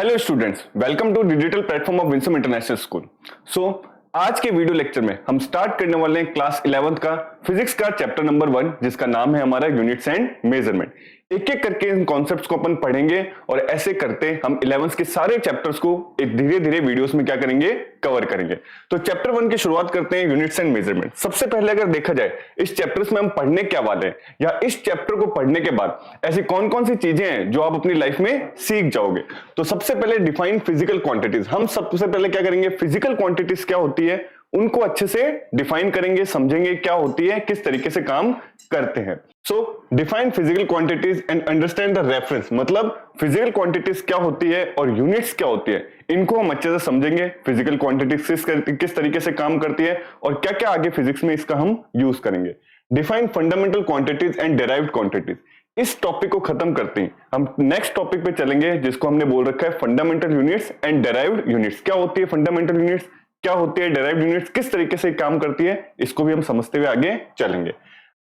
Hello students, welcome to digital platform of Winsome International School. आज के video lecture में हम स्टार्ट करने वाले हैं क्लास 11th का फिजिक्स का चैप्टर नंबर 1, जिसका नाम है हमारा यूनिट्स एंड मेजरमेंट। एक एक करके इन कॉन्सेप्ट्स को अपन पढ़ेंगे और ऐसे करते हम 11th के सारे चैप्टर्स को एक धीरे धीरे वीडियोस में क्या करेंगे, कवर करेंगे। तो चैप्टर 1 की शुरुआत करते हैं, यूनिट्स एंड मेजरमेंट। सबसे पहले अगर देखा जाए इस चैप्टर्स में हम पढ़ने क्या वाले हैं, या इस चैप्टर को पढ़ने के बाद ऐसी कौन कौन सी चीजें हैं जो आप अपनी लाइफ में सीख जाओगे। तो सबसे पहले डिफाइन फिजिकल क्वांटिटीज। हम सबसे पहले क्या करेंगे, फिजिकल क्वांटिटीज क्या होती है उनको अच्छे से डिफाइन करेंगे, समझेंगे क्या होती है, किस तरीके से काम करते हैं। सो define physical quantities and understand the reference. मतलब फिजिकल क्वांटिटीज क्या होती है और यूनिट्स क्या होती है, इनको हम अच्छे से समझेंगे। फिजिकल क्वांटिटीज किस तरीके से काम करती है और क्या क्या आगे फिजिक्स में इसका हम यूज करेंगे। Define fundamental quantities and derived quantities. इस टॉपिक को खत्म करते हैं हम नेक्स्ट टॉपिक पे चलेंगे, जिसको हमने बोल रखा है fundamental units and derived units. क्या होती है फंडामेंटल यूनिट्स, क्या होती है डेराइव्ड यूनिट्स, किस तरीके से काम करती है, इसको भी हम समझते हुए आगे चलेंगे।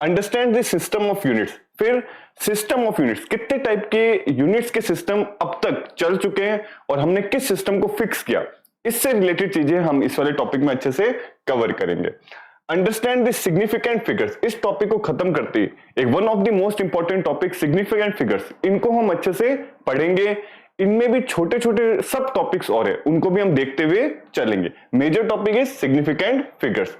Understand the system of units. फिर सिस्टम ऑफ यूनिट्स, कितने टाइप के यूनिट्स के सिस्टम अब तक चल चुके हैं और हमने किस सिस्टम को फिक्स किया, इससे रिलेटेड चीजें हम इस वाले टॉपिक में अच्छे से कवर करेंगे। Understand the significant figures. इस टॉपिक को खत्म करते ही एक one of the most important topic significant figures, इनको हम अच्छे से पढ़ेंगे। इनमें भी छोटे छोटे सब टॉपिक्स और है, उनको भी हम देखते हुए चलेंगे। Major topic is significant figures.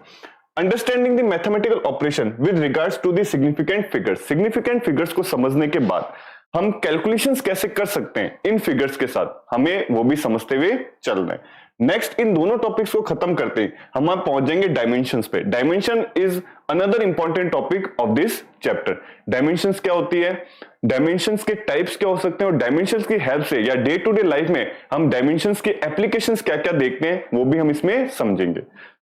Understanding the mathematical operation with regards to the significant figures. Significant figures को समझने के बाद हम कैलकुलेशंस कैसे कर सकते हैं इन फिगर्स के साथ, हमें वो भी समझते हुए चल रहे हैं। नेक्स्ट इन दोनों टॉपिक्स को खत्म करते ही हम आप पहुंच जाएंगे डायमेंशंस पे। Dimension is another important topic of this chapter. Dimensions क्या होती है, डायमेंशंस के टाइप्स क्या हो सकते हैं और डायमेंशंस की हेल्प से या डे टू डे लाइफ में हम डायमेंशंस के एप्लीकेशंस क्या क्या देखते हैं, वो भी हम इसमें समझेंगे।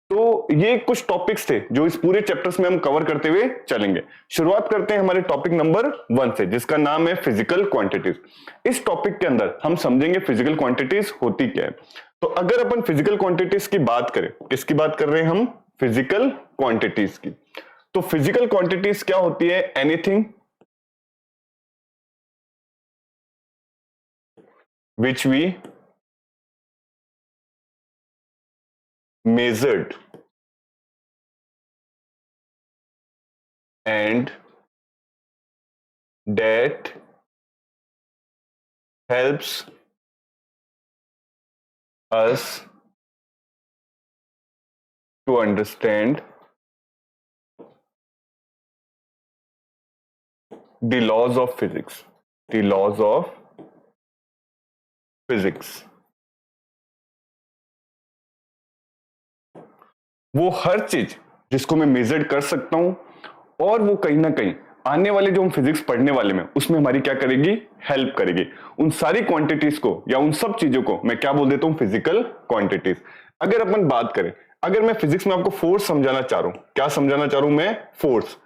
तो ये कुछ टॉपिक्स थे जो इस पूरे चैप्टर्स में हम कवर करते हुए चलेंगे। शुरुआत करते हैं हमारे टॉपिक नंबर 1 से, जिसका नाम है फिजिकल क्वांटिटीज। इस टॉपिक के अंदर हम समझेंगे फिजिकल क्वांटिटीज होती क्या है। तो अगर अपन फिजिकल क्वांटिटीज की बात करें, किसकी बात कर रहे हैं हम, फिजिकल क्वांटिटीज की। तो फिजिकल क्वांटिटीज क्या होती है, anything which we measured and that helps us to understand the laws of physics, the laws of physics। वो हर चीज जिसको मैं मेजर कर सकता हूं और वो कहीं ना कहीं आने वाले जो हम फिजिक्स पढ़ने वाले में उसमें हमारी क्या करेगी, हेल्प करेगी। उन सारी क्वांटिटीज को या उन सब चीजों को मैं क्या बोल देता हूं, फिजिकल क्वांटिटीज। अगर अपन बात करें, अगर मैं फिजिक्स में आपको फोर्स समझाना चाह रहा हूं, क्या समझाना चाह रहा हूं मैं, फोर्स।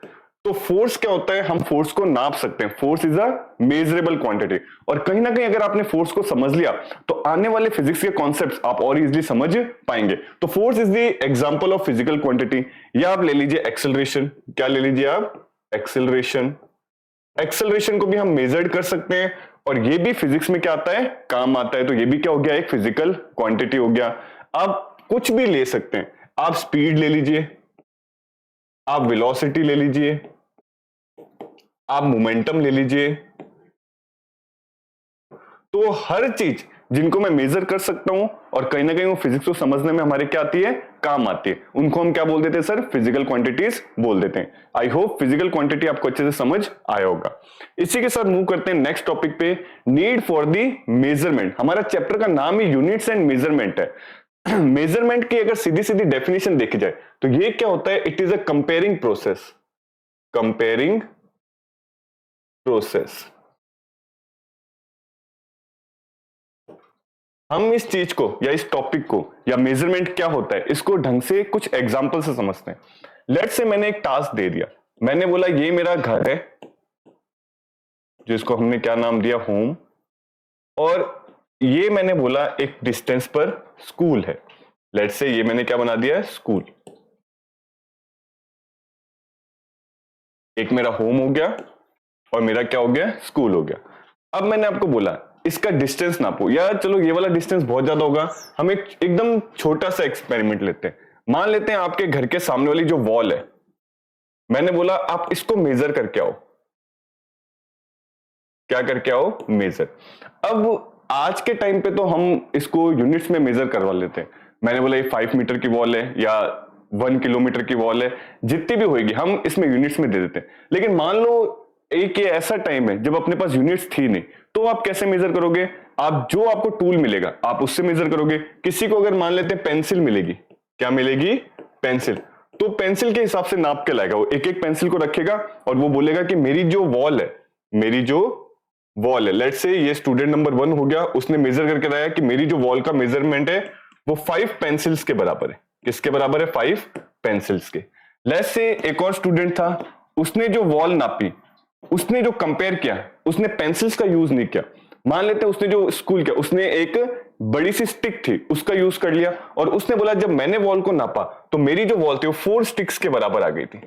तो फोर्स क्या होता है, हम फोर्स को नाप सकते हैं। Force is a measurable quantity. और कहीं ना कहीं अगर आपने फोर्स को समझ लिया तो आने वाले फिजिक्स के कॉन्सेप्ट्स आप और इजीली समझ पाएंगे। तो force is the example of physical quantity. या आप ले लीजिए एक्सेलरेशन। क्या ले लीजिए आप, एक्सेलरेशन। एक्सेलरेशन को भी हम मेजर्ड कर सकते हैं और ये भी फिजिक्स में क्या आता है, काम आता है। तो ये भी क्या हो गया, एक फिजिकल क्वांटिटी हो गया। आप कुछ भी ले सकते हैं, आप स्पीड ले लीजिए, आप वेलोसिटी ले लीजिए, आप मोमेंटम ले लीजिए। तो हर चीज जिनको मैं मेजर कर सकता हूं और कहीं ना कहीं वो फिजिक्स को समझने में हमारे क्या आती है, काम आती है, उनको हम क्या बोल देते हैं सर, फिजिकल क्वांटिटीज बोल देते हैं। आई होप फिजिकल क्वांटिटी आपको अच्छे से समझ आया होगा। इसी के साथ मूव करते हैं नेक्स्ट टॉपिक पे, नीड फॉर द मेजरमेंट। हमारा चैप्टर का नाम ही यूनिट्स एंड मेजरमेंट है। मेजरमेंट की अगर सीधी सीधी डेफिनेशन देखी जाए तो ये क्या होता है, it is a comparing process. Comparing process. हम इस चीज को या इस टॉपिक को या मेजरमेंट क्या होता है इसको ढंग से कुछ एग्जांपल से समझते हैं। लेट्स से मैंने एक टास्क दे दिया, मैंने बोला ये मेरा घर है, जिसको हमने क्या नाम दिया, होम, और ये मैंने बोला एक डिस्टेंस पर स्कूल है। लेट्स से ये मैंने क्या बना दिया, स्कूल। एक मेरा होम हो गया और मेरा क्या हो गया, स्कूल हो गया। अब मैंने आपको बोला इसका डिस्टेंस नापो, या चलो ये वाला डिस्टेंस बहुत ज्यादा होगा, हम एक एकदम छोटा सा एक्सपेरिमेंट लेते हैं। मान लेते हैं आपके घर के सामने वाली जो वॉल है, मैंने बोला आप इसको मेजर करके आओ। क्या करके आओ? मेजर। अब आज के टाइम पे तो हम इसको यूनिट्स में मेजर करवा लेते हैं। मैंने बोला ये 5 मीटर की वॉल है या 1 किलोमीटर की वॉल है, जितनी भी होगी हम इसमें यूनिट्स में दे देते हैं। लेकिन मान लो एक ये ऐसा टाइम है जब अपने पास यूनिट्स थी नहीं, तो आप कैसे मेजर करोगे? आप जो आपको टूल मिलेगा आप उससे मेजर करोगे। किसी को अगर मान लेते हैं पेंसिल मिलेगी, क्या मिलेगी? पेंसिल। तो पेंसिल के हिसाब से नाप के लाएगा वो, एक एक पेंसिल को रखेगा और वो बोलेगा कि मेरी जो वॉल है, लेट्स से ये स्टूडेंट नंबर 1 हो गया, उसने मेजर करके लाया कि मेरी जो वॉल का मेजरमेंट है वो 5 पेंसिल्स के बराबर है। किसके बराबर है? 5 पेंसिल्स के। लेट्स से एक और स्टूडेंट था, उसने जो वॉल नापी, उसने जो कंपेयर किया, उसने पेंसिल्स का यूज नहीं किया। मान लेते हैं उसने जो स्कूल किया, उसने एक बड़ी सी स्टिक थी उसका यूज कर लिया, और उसने बोला जब मैंने वॉल को नापा तो मेरी जो वॉल थी वो 4 स्टिक्स के बराबर आ गई थी।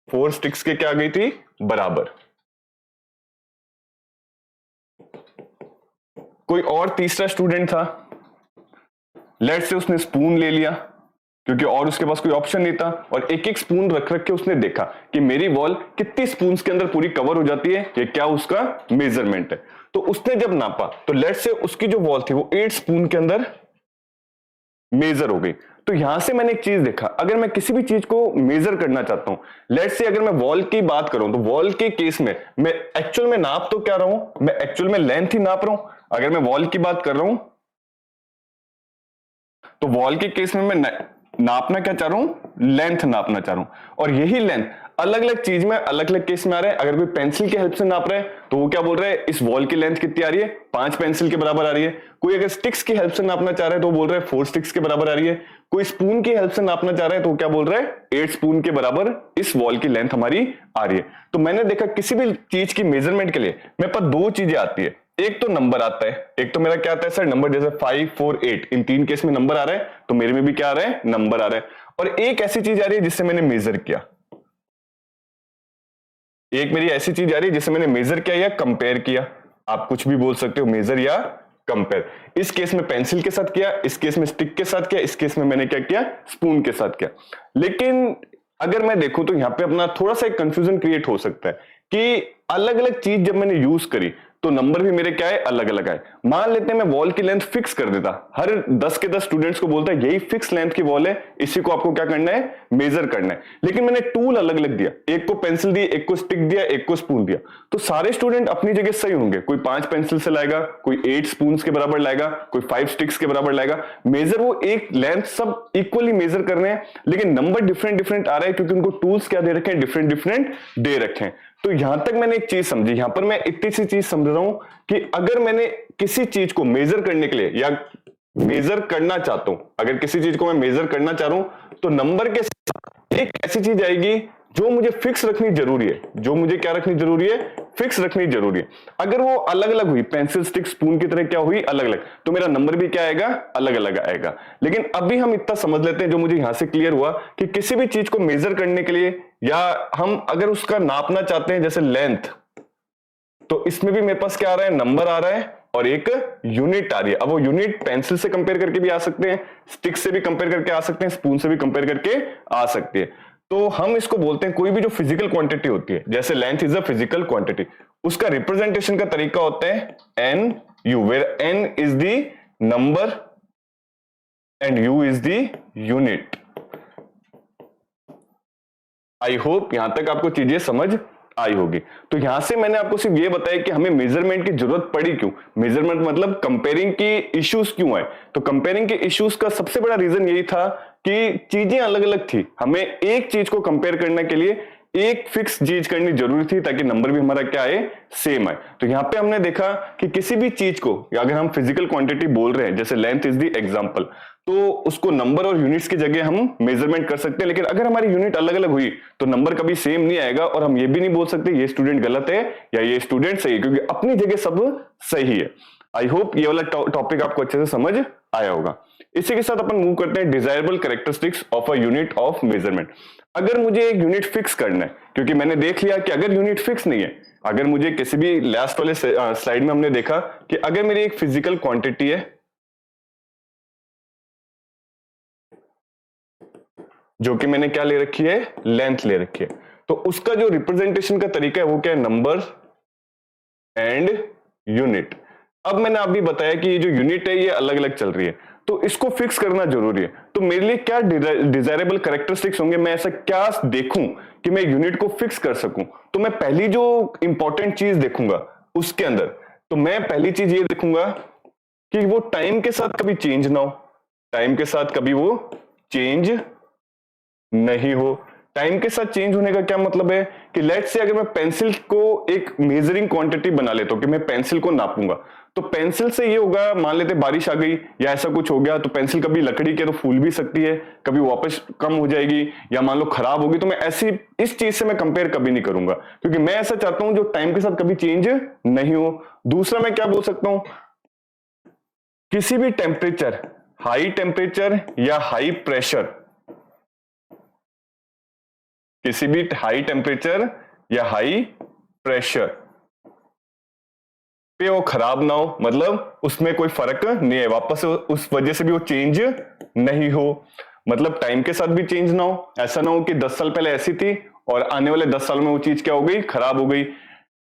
4 स्टिक्स के क्या आ गई थी? बराबर। कोई और तीसरा स्टूडेंट था, लेट्स से उसने स्पून ले लिया, क्योंकि और उसके पास कोई ऑप्शन नहीं था, और एक एक स्पून रख रख के उसने देखा कि मेरी वॉल कितनी स्पून्स के अंदर पूरी कवर हो जाती है, ये क्या उसका मेजरमेंट है। तो उसने जब नापा तो लेट्स से उसकी जो वॉल थी वो 8 स्पून के अंदर मेजर हो गई। तो यहां से मैंने एक चीज देखा, अगर मैं किसी भी चीज को मेजर करना चाहता हूं, लेट्स से अगर मैं वॉल की बात करूं तो वॉल के केस में मैं एक्चुअल में नाप तो क्या रहा हूं? मैं एक्चुअल में लेंथ ही नाप रहा हूं। अगर मैं वॉल की बात कर रहा हूं तो वॉल के केस में मैं नापना क्या चाह रहा हूं? लेंथ नापना चाह रहा हूं। और यही लेंथ अलग अलग चीज में अलग अलग केस में आ रहा है। अगर कोई पेंसिल की हेल्प से नाप रहा है तो वो क्या बोल रहा है? इस वॉल की लेंथ कितनी आ रही है? 5 पेंसिल के बराबर आ रही है। कोई अगर स्टिक्स की हेल्प से नापना चाह रहा है तो वो बोल रहा है 4 स्टिक्स के बराबर आ रही है। कोई स्पून की हेल्प से नापना चाह रहा है तो वो क्या बोल रहा है? 8 स्पून के बराबर इस वॉल की लेंथ हमारी आ रही है। तो मैंने देखा किसी भी चीज की मेजरमेंट के लिए मेरे पास 2 चीजें आती है। एक तो नंबर आता है, एक तो मेरा क्या आता है सर? नंबर। जैसे 5, 4, 8 इन 3 केस में नंबर आ रहा है, तो मेरे में भी क्या आ रहा है? नंबर आ रहा है। और एक ऐसी चीज आ रही है जिससे मैंने मेजर किया, एक मेरी ऐसी चीज आ रही है जिससे मैंने मेजर किया या कंपेयर किया। आप कुछ भी बोल सकते हो, मेजर या कंपेयर। इस केस में पेंसिल के साथ किया, इस केस में स्टिक के साथ किया, इस केस में मैंने क्या किया? स्पून के साथ किया। लेकिन अगर मैं देखूं तो यहां पे अपना थोड़ा सा एक कंफ्यूजन क्रिएट हो सकता है कि अलग अलग चीज जब मैंने यूज करी तो नंबर भी मेरे क्या है? अलग अलग आए। मान लेते हैं मैं वॉल की लेंथ फिक्स कर देता, हर 10 के 10 स्टूडेंट्स को बोलता है यही फिक्स लेंथ की वॉल है, इसी को आपको क्या करना है? मेजर करना है। लेकिन मैंने टूल अलग अलग दिया, एक को पेंसिल दी, एक को स्टिक दिया, एक को स्पून दिया, तो सारे स्टूडेंट अपनी जगह सही होंगे। कोई 5 पेंसिल से लाएगा, कोई 8 स्पून के बराबर लाएगा, कोई 5 स्टिक्स के बराबर लाएगा। मेजर वो एक लेंथ सब इक्वली मेजर कर रहे हैं, लेकिन नंबर डिफरेंट डिफरेंट आ रहा है क्योंकि उनको टूल्स क्या दे रखे हैं? डिफरेंट डिफरेंट दे रखे हैं। तो यहां तक मैंने एक चीज समझी, यहां पर मैं इतनी सी चीज समझ रहा हूं कि अगर मैंने किसी चीज को मेजर करने के लिए या मेजर करना चाहता हूं, अगर किसी चीज को मैं मेजर करना चाह रहा हूं तो नंबर के साथ एक ऐसी चीज आएगी जो मुझे फिक्स रखनी जरूरी है। जो मुझे क्या रखनी जरूरी है? फिक्स रखनी जरूरी है। अगर वो अलग अलग हुई, पेंसिल, स्टिक, स्पून की तरह क्या हुई? अलग अलग, तो मेरा नंबर भी क्या आएगा? अलग अलग आएगा। लेकिन अभी हम इतना समझ लेते हैं, जो मुझे यहां से क्लियर हुआ कि किसी भी चीज को मेजर करने के लिए या हम अगर उसका नापना चाहते हैं जैसे लेंथ, तो इसमें भी मेरे पास क्या आ रहा है? नंबर आ रहा है और एक यूनिट आ रही है। अब वो यूनिट पेंसिल से कंपेयर करके भी आ सकते हैं, स्टिक से भी कंपेयर करके आ सकते हैं, स्पून से भी कंपेयर करके आ सकती है। तो हम इसको बोलते हैं, कोई भी जो फिजिकल क्वांटिटी होती है, जैसे length is a physical quantity, उसका रिप्रेजेंटेशन का तरीका होता है N U, where N is the number and U is the unit. I hope यहां तक आपको चीजें समझ आई होगी। तो यहां से मैंने आपको सिर्फ ये बताया कि हमें मेजरमेंट की जरूरत पड़ी क्यों। मेजरमेंट मतलब कंपेयरिंग की इश्यूज क्यों आए। तो कंपेयरिंग के इश्यूज का सबसे बड़ा रीजन यही था कि चीजें अलग अलग थी, हमें एक चीज को कंपेयर करने के लिए एक फिक्स चीज करनी जरूरी थी ताकि नंबर भी हमारा क्या आए? सेम आए। तो यहां पे हमने देखा कि किसी भी चीज को अगर हम फिजिकल क्वांटिटी बोल रहे हैं, जैसे लेंथ इज द एग्जांपल, तो उसको नंबर और यूनिट्स की जगह हम मेजरमेंट कर सकते हैं। लेकिन अगर हमारी यूनिट अलग अलग हुई तो नंबर कभी सेम नहीं आएगा, और हम ये भी नहीं बोल सकते ये स्टूडेंट गलत है या ये स्टूडेंट सही है, क्योंकि अपनी जगह सब सही है। आई होप ये वाला टॉपिक आपको अच्छे से समझ आया होगा। इसी के साथ अपन मूव करते हैं desirable characteristics of a unit of measurement. अगर मुझे एक यूनिट फिक्स करना है, क्योंकि मैंने देख लिया कि अगर यूनिट फिक्स नहीं है, अगर मुझे किसी भी लास्ट वाले स्लाइड में हमने देखा कि अगर मेरी एक फिजिकल क्वांटिटी है जो कि मैंने क्या ले रखी है, लेंथ ले रखी है, तो उसका जो रिप्रेजेंटेशन का तरीका है वो क्या है, नंबर एंड यूनिट। अब मैंने अभी बताया कि ये जो यूनिट है ये अलग अलग चल रही है, तो इसको फिक्स करना जरूरी है। तो मेरे लिए क्या डिजायरेबल कैरेक्टरिस्टिक्स होंगे, मैं ऐसा क्या देखूं कि मैं यूनिट को फिक्स कर सकूं। तो मैं पहली जो इंपॉर्टेंट चीज देखूंगा उसके अंदर, तो मैं पहली चीज ये देखूंगा कि वो टाइम के साथ कभी चेंज ना हो, टाइम के साथ कभी वो चेंज नहीं हो। टाइम के साथ चेंज होने का क्या मतलब है कि लेट्स से अगर मैं पेंसिल को एक मेजरिंग क्वांटिटी बना लेता हूं कि मैं पेंसिल को नापूंगा, तो पेंसिल से ये होगा, मान लेते बारिश आ गई या ऐसा कुछ हो गया, तो पेंसिल कभी लकड़ी के तो फूल भी सकती है, कभी वापस कम हो जाएगी, या मान लो खराब होगी। तो मैं ऐसी इस चीज से मैं कंपेयर कभी नहीं करूंगा, क्योंकि मैं ऐसा चाहता हूं जो टाइम के साथ कभी चेंज नहीं हो। दूसरा मैं क्या बोल सकता हूं, किसी भी टेम्परेचर, हाई टेम्परेचर या हाई प्रेशर, किसी भी हाई टेम्परेचर या हाई प्रेशर पे वो खराब ना हो, मतलब उसमें कोई फर्क नहीं है, वापस उस वजह से भी वो चेंज नहीं हो। मतलब टाइम के साथ भी चेंज ना हो, ऐसा ना हो कि 10 साल पहले ऐसी थी और आने वाले 10 साल में वो चीज क्या हो गई, खराब हो गई।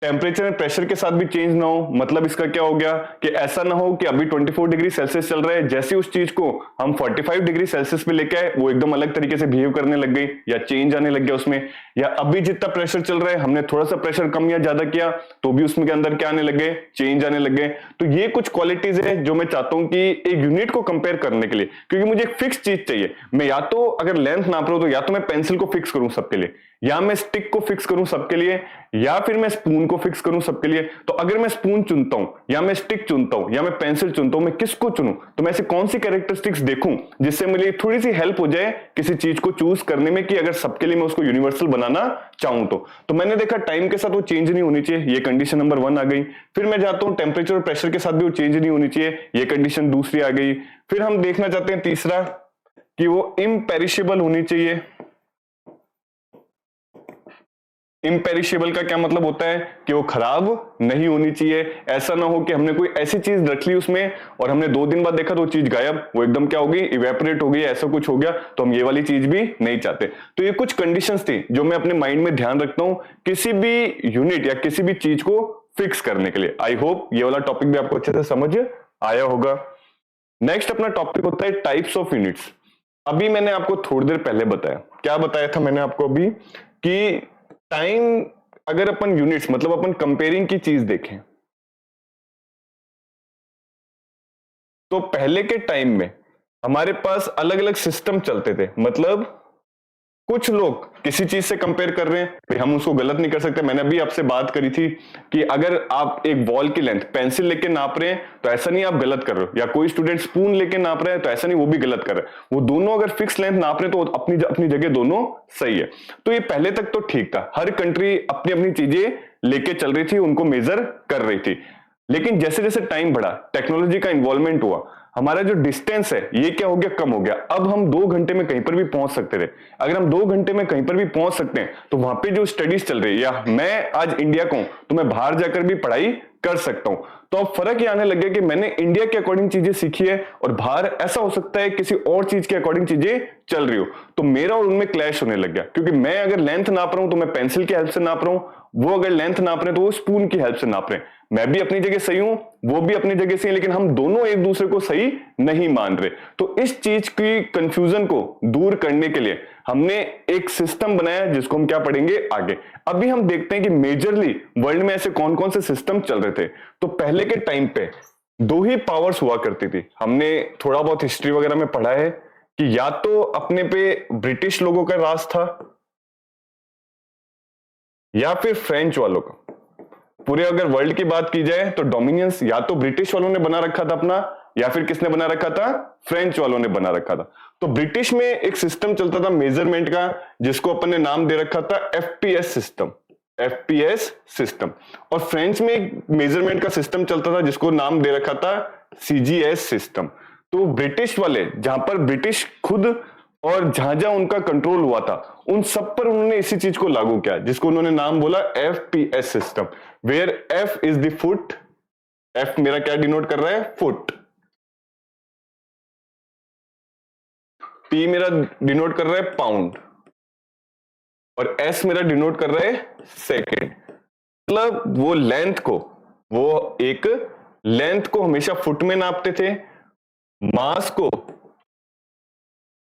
टेम्परेचर एंड प्रेशर के साथ भी चेंज ना हो, मतलब इसका क्या हो गया कि ऐसा ना हो कि अभी 24 डिग्री सेल्सियस चल रहा है, जैसे उस चीज को हम 45 डिग्री सेल्सियस पे लेके आए वो एकदम अलग तरीके से बिहेव करने लग गई या चेंज आने लग गया उसमें। या अभी जितना प्रेशर चल रहा है हमने थोड़ा सा प्रेशर कम या ज्यादा किया तो भी उसमें के अंदर क्या आने लग गए, चेंज आने लग गए। तो ये कुछ क्वालिटीज है जो मैं चाहता हूं कि एक यूनिट को कंपेयर करने के लिए, क्योंकि मुझे एक फिक्स चीज चाहिए। मैं या तो अगर लेंथ नाप रहा हूं तो या तो मैं पेंसिल को फिक्स करूं सबके लिए, या मैं स्टिक को फिक्स करूं सबके लिए, या फिर मैं स्पून को फिक्स करूं सबके लिए। तो अगर मैं स्पून चुनता हूं या मैं स्टिक चुनता हूं या मैं पेंसिल चुनता हूं, मैं किसको चुनूं, तो मैं ऐसी कौन सी कैरेक्टरिस्टिक्स देखूं जिससे मुझे थोड़ी सी हेल्प हो जाए किसी चीज को चूज करने में, कि अगर सबके लिए मैं उसको यूनिवर्सल बनाना चाहूं तो मैंने देखा टाइम के साथ वो चेंज नहीं होनी चाहिए, ये कंडीशन नंबर 1 आ गई। फिर मैं जाता हूं टेम्परेचर और प्रेशर के साथ भी वो चेंज नहीं होनी चाहिए, ये कंडीशन दूसरी आ गई। फिर हम देखना चाहते हैं तीसरा कि वो इम्पेरिशेबल होनी चाहिए। इम्पेरिशेबल का क्या मतलब होता है कि वो खराब नहीं होनी चाहिए। ऐसा ना हो कि हमने कोई ऐसी चीज रख ली उसमें और हमने 2 दिन बाद देखा तो वो चीज गायब, वो एकदम क्या हो गई, इवेपोरेट हो गई, ऐसा कुछ हो गया। तो हम ये वाली चीज भी नहीं चाहते। तो ये कुछ कंडीशंस थी जो मैं अपने माइंड में ध्यान रखता हूं किसी भी यूनिट या किसी भी चीज को फिक्स करने के लिए। आई होप ये वाला टॉपिक भी आपको अच्छे से समझ आया होगा। नेक्स्ट अपना टॉपिक होता है टाइप्स ऑफ यूनिट्स। अभी मैंने आपको थोड़ी देर पहले बताया, क्या बताया था मैंने आपको अभी, कि टाइम, अगर अपन यूनिट्स मतलब अपन कंपेयरिंग की चीज देखें तो पहले के टाइम में हमारे पास अलग अलग सिस्टम चलते थे। मतलब कुछ लोग किसी चीज से कंपेयर कर रहे हैं, भाई हम उसको गलत नहीं कर सकते। मैंने अभी आपसे बात करी थी कि अगर आप एक बॉल की लेंथ पेंसिल लेके नाप रहे हैं तो ऐसा नहीं आप गलत कर रहे हो, या कोई स्टूडेंट स्पून लेके नाप रहे हैं तो ऐसा नहीं वो भी गलत कर रहे हैं। वो दोनों अगर फिक्स लेंथ नाप रहे हैं तो अपनी अपनी जगह दोनों सही है। तो ये पहले तक तो ठीक था, हर कंट्री अपनी अपनी चीजें लेके चल रही थी, उनको मेजर कर रही थी। लेकिन जैसे जैसे टाइम बढ़ा, टेक्नोलॉजी का इन्वॉल्वमेंट हुआ, हमारा जो डिस्टेंस है ये क्या हो गया, कम हो गया। अब हम 2 घंटे में कहीं पर भी पहुंच सकते थे। अगर हम 2 घंटे में कहीं पर भी पहुंच सकते हैं तो वहां पे जो स्टडीज चल रही है, या मैं आज इंडिया का हूं तो मैं बाहर जाकर भी पढ़ाई कर सकता हूं। तो अब फर्क ये आने लग गया कि मैंने इंडिया के अकॉर्डिंग चीजें सीखी है और बाहर ऐसा हो सकता है किसी और चीज के अकॉर्डिंग चीजें चल रही हो, तो मेरा और उनमें क्लैश होने लग गया। क्योंकि मैं अगर लेंथ नाप रहा हूं तो मैं पेंसिल की हेल्प से नाप रहा हूं, वो अगर लेंथ नाप रहे हैं तो वो स्पून की हेल्प से नाप रहे हैं। मैं भी अपनी जगह सही हूं, वो भी अपनी जगह सही है, लेकिन हम दोनों एक दूसरे को सही नहीं मान रहे। तो इस चीज की कंफ्यूजन को दूर करने के लिए हमने एक सिस्टम बनाया जिसको हम क्या पढ़ेंगे आगे। अभी हम देखते हैं कि मेजरली वर्ल्ड में ऐसे कौन कौन से सिस्टम चल रहे थे। तो पहले के टाइम पे 2 ही पावर्स हुआ करती थी। हमने थोड़ा बहुत हिस्ट्री वगैरह में पढ़ा है कि या तो अपने पे ब्रिटिश लोगों का राज था या फिर फ्रेंच वालों का। पूरे अगर वर्ल्ड की बात की जाए तो डोमिनियंस या तो ब्रिटिश वालों ने बना रखा था अपना, या फिर किसने बना रखा था, फ्रेंच वालों ने बना रखा था। तो ब्रिटिश में एक सिस्टम चलता था मेजरमेंट का जिसको अपन ने नाम दे रखा था एफपीएस सिस्टम, एफपीएस सिस्टम। और फ्रेंच में एक मेजरमेंट का सिस्टम चलता था जिसको नाम दे रखा था सीजीएस सिस्टम। तो ब्रिटिश वाले, जहां पर ब्रिटिश खुद और जहां जहां उनका कंट्रोल हुआ था, उन सब पर उन्होंने इसी चीज को लागू किया, जिसको उन्होंने नाम बोला FPS system, where F is the foot. F मेरा क्या डिनोट कर रहा है? फुट। P मेरा डिनोट कर रहा है पाउंड, और S मेरा डिनोट कर रहा है सेकेंड। मतलब वो लेंथ को, वो एक लेंथ को हमेशा फुट में नापते थे, मास को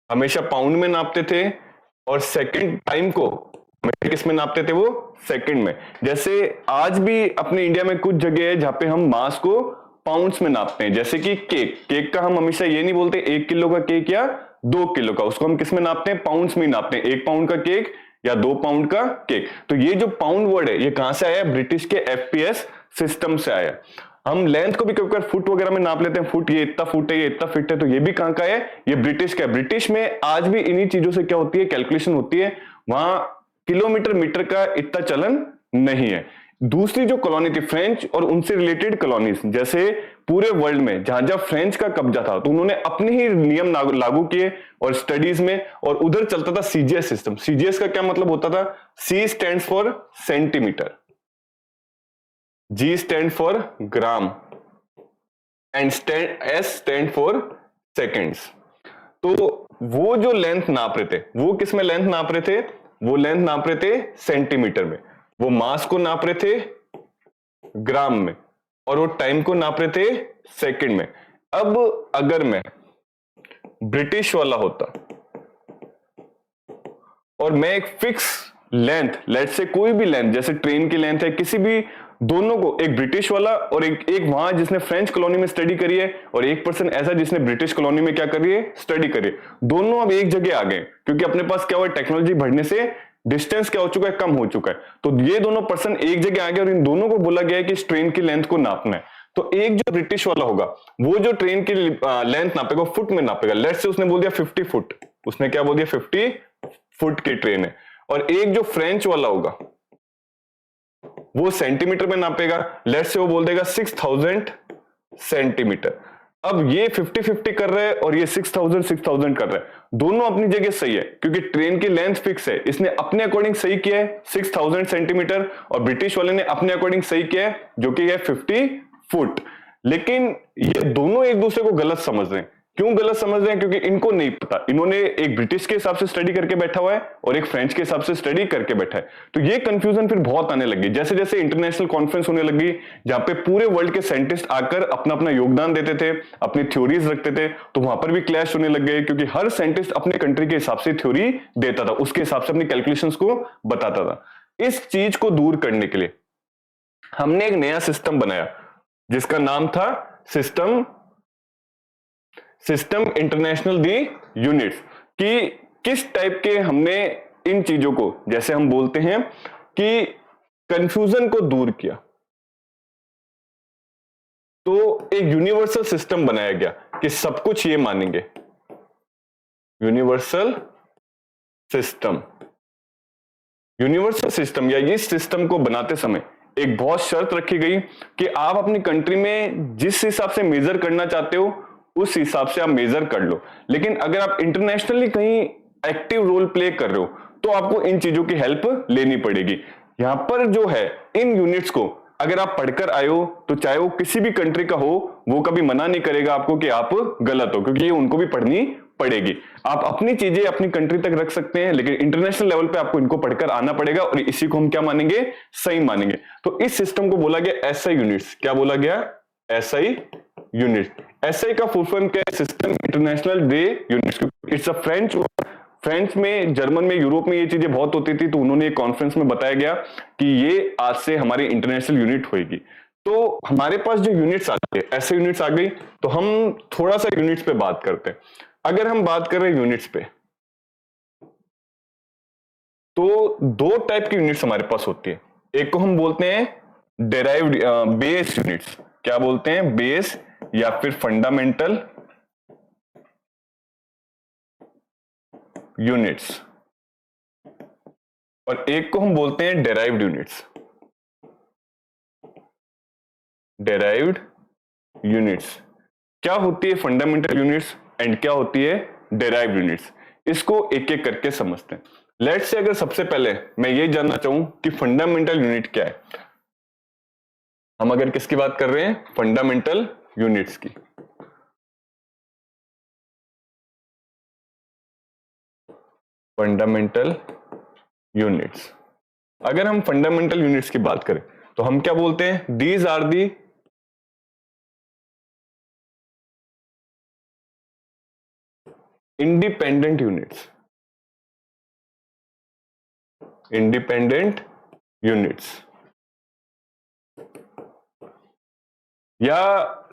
हमेशा पाउंड में नापते थे, और सेकंड टाइम को हमेशा किस में नापते थे? वो सेकंड में। जैसे आज भी अपने इंडिया में कुछ जगह है जहां पे हम मास को पाउंड्स में नापते हैं, जैसे कि केक का हम हमेशा ये नहीं बोलते 1 किलो का केक या 2 किलो का, उसको हम किस में नापते हैं? पाउंड्स में नापते हैं। 1 पाउंड का केक या 2 पाउंड का केक। तो ये जो पाउंड वर्ड है, ये कहां से आया? ब्रिटिश के FPS सिस्टम से आया। हम लेंथ को भी कभी कभी फुट वगैरह में नाप लेते हैं, फुट, ये इतना फुट है, ये इतना फिट है, तो ये भी कहां का है? ये ब्रिटिश का है। ब्रिटिश में आज भी इन्हीं चीजों से क्या होती है? कैलकुलेशन होती है। वहां किलोमीटर मीटर का इतना चलन नहीं है। दूसरी जो कॉलोनी थी फ्रेंच और उनसे रिलेटेड कॉलोनीज, जैसे पूरे वर्ल्ड में जहां जहां फ्रेंच का कब्जा था, तो उन्होंने अपने ही नियम लागू किए और स्टडीज में, और उधर चलता था CGS सिस्टम। CGS का क्या मतलब होता था? C stands for centimetre, G stand for gram, and S stand for seconds. तो वो जो लेंथ नाप रहे थे, वो किस में लेंथ नाप रहे थे? वो लेंथ नाप रहे थे सेंटीमीटर में, वो मास को नाप रहे थे ग्राम में, और वो टाइम को नाप रहे थे सेकंड में। अब अगर मैं ब्रिटिश वाला होता और मैं एक फिक्स लेंथ, लेट से कोई भी लेंथ, जैसे ट्रेन की लेंथ है, किसी भी, दोनों को, एक ब्रिटिश वाला और एक वहां जिसने फ्रेंच कॉलोनी में स्टडी करी है, और एक पर्सन ऐसा जिसने ब्रिटिश कॉलोनी में क्या करी है? स्टडी करी है। दोनों अब एक जगह आ गए, क्योंकि अपने पास क्या हुआ? टेक्नोलॉजी बढ़ने से डिस्टेंस क्या हो चुका है? कम हो चुका है। तो ये दोनों पर्सन एक जगह आ गए और इन दोनों को बोला गया है कि इस ट्रेन की लेंथ को नापना है। तो एक जो ब्रिटिश वाला होगा, वो जो ट्रेन की लेंथ नापेगा, फुट में नापेगा। लेट से उसने बोल दिया 50 फुट, उसने क्या बोल दिया? 50 फुट की ट्रेन है। और एक जो फ्रेंच वाला होगा, वो सेंटीमीटर में नापेगा। लेट से वो बोल देगा 6000 सेंटीमीटर। अब ये 50-50 कर रहा है और ये 6000 कर रहा है। दोनों अपनी जगह सही है, क्योंकि ट्रेन की लेंथ फिक्स है, इसने अपने अकॉर्डिंग सही किया है 6000 सेंटीमीटर, और ब्रिटिश वाले ने अपने अकॉर्डिंग सही किया है जो कि है 50 फुट। लेकिन ये दोनों एक दूसरे को गलत समझ रहे हैं। क्यों गलत समझ रहे हैं? क्योंकि इनको नहीं पता, इन्होंने एक ब्रिटिश के हिसाब से स्टडी करके बैठा हुआ है और एक फ्रेंच के हिसाब से स्टडी करके बैठा है। तो ये कंफ्यूजन फिर बहुत आने लगी। जैसे जैसे इंटरनेशनल कॉन्फ्रेंस होने लगी, जहां पे पूरे वर्ल्ड के साइंटिस्ट आकर अपना अपना योगदान देते थे, अपनी थ्योरीज रखते थे, तो वहां पर भी क्लैश होने लग गए, क्योंकि हर साइंटिस्ट अपने कंट्री के हिसाब से थ्योरी देता था, उसके हिसाब से अपनी कैलकुलेशंस को बताता था। इस चीज को दूर करने के लिए हमने एक नया सिस्टम बनाया, जिसका नाम था सिस्टम इंटरनेशनल दी यूनिट्स। कि किस टाइप के हमने इन चीजों को, जैसे हम बोलते हैं कि कंफ्यूजन को दूर किया, तो एक यूनिवर्सल सिस्टम बनाया गया कि सब कुछ ये मानेंगे। यूनिवर्सल सिस्टम या इस सिस्टम को बनाते समय एक बहुत शर्त रखी गई कि आप अपनी कंट्री में जिस हिसाब से मेजर करना चाहते हो, उस हिसाब से आप मेजर कर लो। लेकिन अगर आप इंटरनेशनली कहीं एक्टिव रोल प्ले कर रहे हो, तो आपको इन चीजों की हेल्प लेनी पड़ेगी। यहां पर जो है, इन यूनिट्स को अगर आप पढ़कर आए हो, तो चाहे वो किसी भी कंट्री का हो, वो कभी मना नहीं करेगा आपको कि आप गलत हो, क्योंकि ये उनको भी पढ़नी पड़ेगी। आप अपनी चीजें अपनी कंट्री तक रख सकते हैं, लेकिन इंटरनेशनल लेवल पे आपको इनको पढ़कर आना पड़ेगा, और इसी को हम क्या मानेंगे? सही मानेंगे। तो इस सिस्टम को बोला गया SI यूनिट्स। क्या बोला गया? SI unit. SI का फुल फॉर्म क्या है? System international day units. It's a French में, जर्मन में, यूरोप में ये चीजें बहुत होती थी, तो उन्होंने एक कॉन्फ्रेंस में बताया गया कि ये आज से हमारी इंटरनेशनल यूनिट होगी। तो हमारे पास जो यूनिट्स आ गए, ऐसे यूनिट्स आ गई, तो हम थोड़ा सा यूनिट्स पे बात करते हैं। अगर हम बात कर रहे हैं यूनिट्स पे, तो दो टाइप की यूनिट्स हमारे पास होती है। एक को हम बोलते हैं डेराइव्ड बेस यूनिट्स। क्या बोलते हैं? बेस या फिर फंडामेंटल यूनिट्स। और एक को हम बोलते हैं डेराइव्ड यूनिट्स। डेराइव्ड यूनिट्स क्या होती है फंडामेंटल यूनिट्स एंड क्या होती है डेराइव्ड यूनिट्स, इसको एक एक करके समझते हैं। लेट्स से अगर सबसे पहले मैं ये जानना चाहूं कि फंडामेंटल यूनिट क्या है, हम अगर किसकी बात कर रहे हैं, फंडामेंटल यूनिट्स की। फंडामेंटल यूनिट्स, अगर हम फंडामेंटल यूनिट्स की बात करें तो हम क्या बोलते हैं, these are the independent units. Independent units या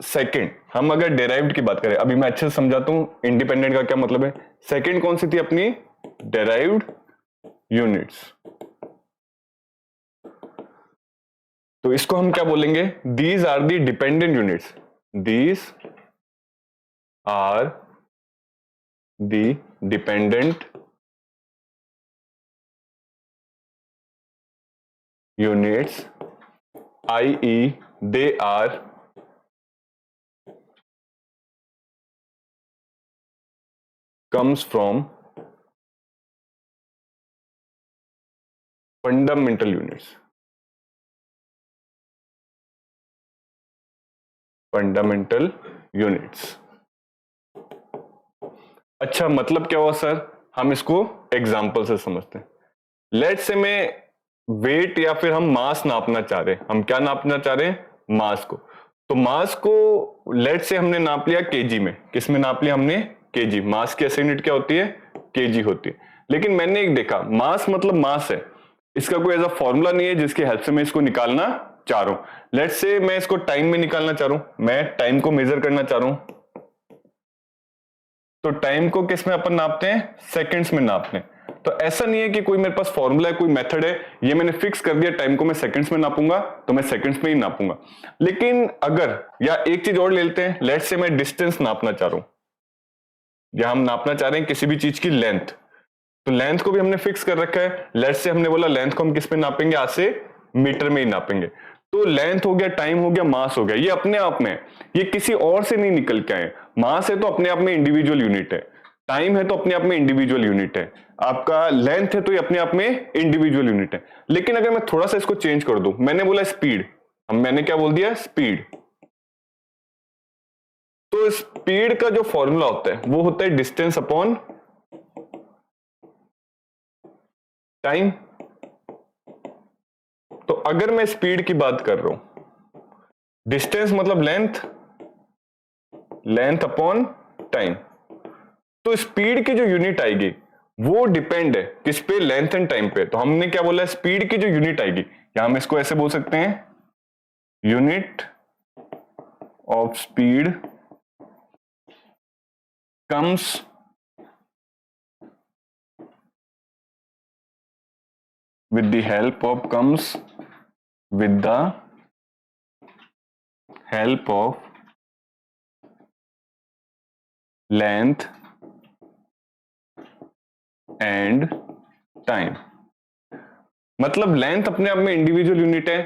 सेकंड, हम अगर डेराइव्ड की बात करें, अभी मैं अच्छे से समझाता हूं इंडिपेंडेंट का क्या मतलब है। सेकंड कौन सी थी अपनी, डेराइव्ड यूनिट्स। तो इसको हम क्या बोलेंगे, these are the dependent units. These are the dependent units, i.e. they are comes from fundamental units. Fundamental units. अच्छा मतलब क्या हुआ सर, हम इसको एग्जाम्पल से समझते हैं। लेट्स से मैं वेट या फिर हम मास नापना चाह रहे हैं, हम क्या नापना चाह रहे हैं, मास को। तो मास को लेट्स से हमने नाप लिया केजी में, किस में नाप लिया हमने, केजी। मास की ऐसी यूनिट क्या होती है, केजी होती है। लेकिन मैंने एक देखा, मास मतलब मास है, इसका कोई ऐसा फॉर्मूला नहीं है जिसकी हेल्प से मैं इसको निकालना चाह रहा हूं। लेट्स से मैं इसको टाइम में निकालना चाह रहा हूं, मैं टाइम को मेजर करना चाह रहा हूं। तो टाइम को किस में अपन नापते हैं, सेकंड्स में नापते हैं। तो ऐसा नहीं है कि कोई मेरे पास फॉर्मूला है, कोई मेथड है, ये मैंने फिक्स कर दिया टाइम को मैं सेकंड्स में नापूंगा तो मैं सेकंड्स में ही नापूंगा। लेकिन अगर, या एक चीज और ले लेते हैं, लेट्स से मैं डिस्टेंस नापना चाह रहा हूं, या हम नापना चाह रहे हैं किसी भी चीज की लेंथ, तो लेंथ को भी हमने फिक्स कर रखा है। लेट्स से हमने बोला लेंथ को हम किस में नापेंगे, आज से मीटर में ही नापेंगे। तो लेंथ हो गया, टाइम हो गया, मास हो गया, ये अपने आप में, ये किसी और से नहीं निकल के आए। मास है तो अपने आप में इंडिविजुअल यूनिट है, टाइम है तो अपने आप में इंडिविजुअल यूनिट है, आपका लेंथ है तो ये अपने आप में इंडिविजुअल यूनिट है। लेकिन अगर मैं थोड़ा सा इसको चेंज कर दूं, मैंने बोला स्पीड, मैंने क्या बोल दिया, स्पीड। तो स्पीड का जो फॉर्मूला होता है वो होता है डिस्टेंस अपॉन टाइम। तो अगर मैं स्पीड की बात कर रहा हूं, डिस्टेंस मतलब लेंथ, लेंथ अपॉन टाइम, तो स्पीड की जो यूनिट आएगी वो डिपेंड है किस पे, लेंथ एंड टाइम पे। तो हमने क्या बोला, स्पीड की जो यूनिट आएगी, या हम इसको ऐसे बोल सकते हैं, unit of speed comes with the help of comes with the help of length and time। मतलब लेंथ अपने आप में इंडिविजुअल यूनिट है,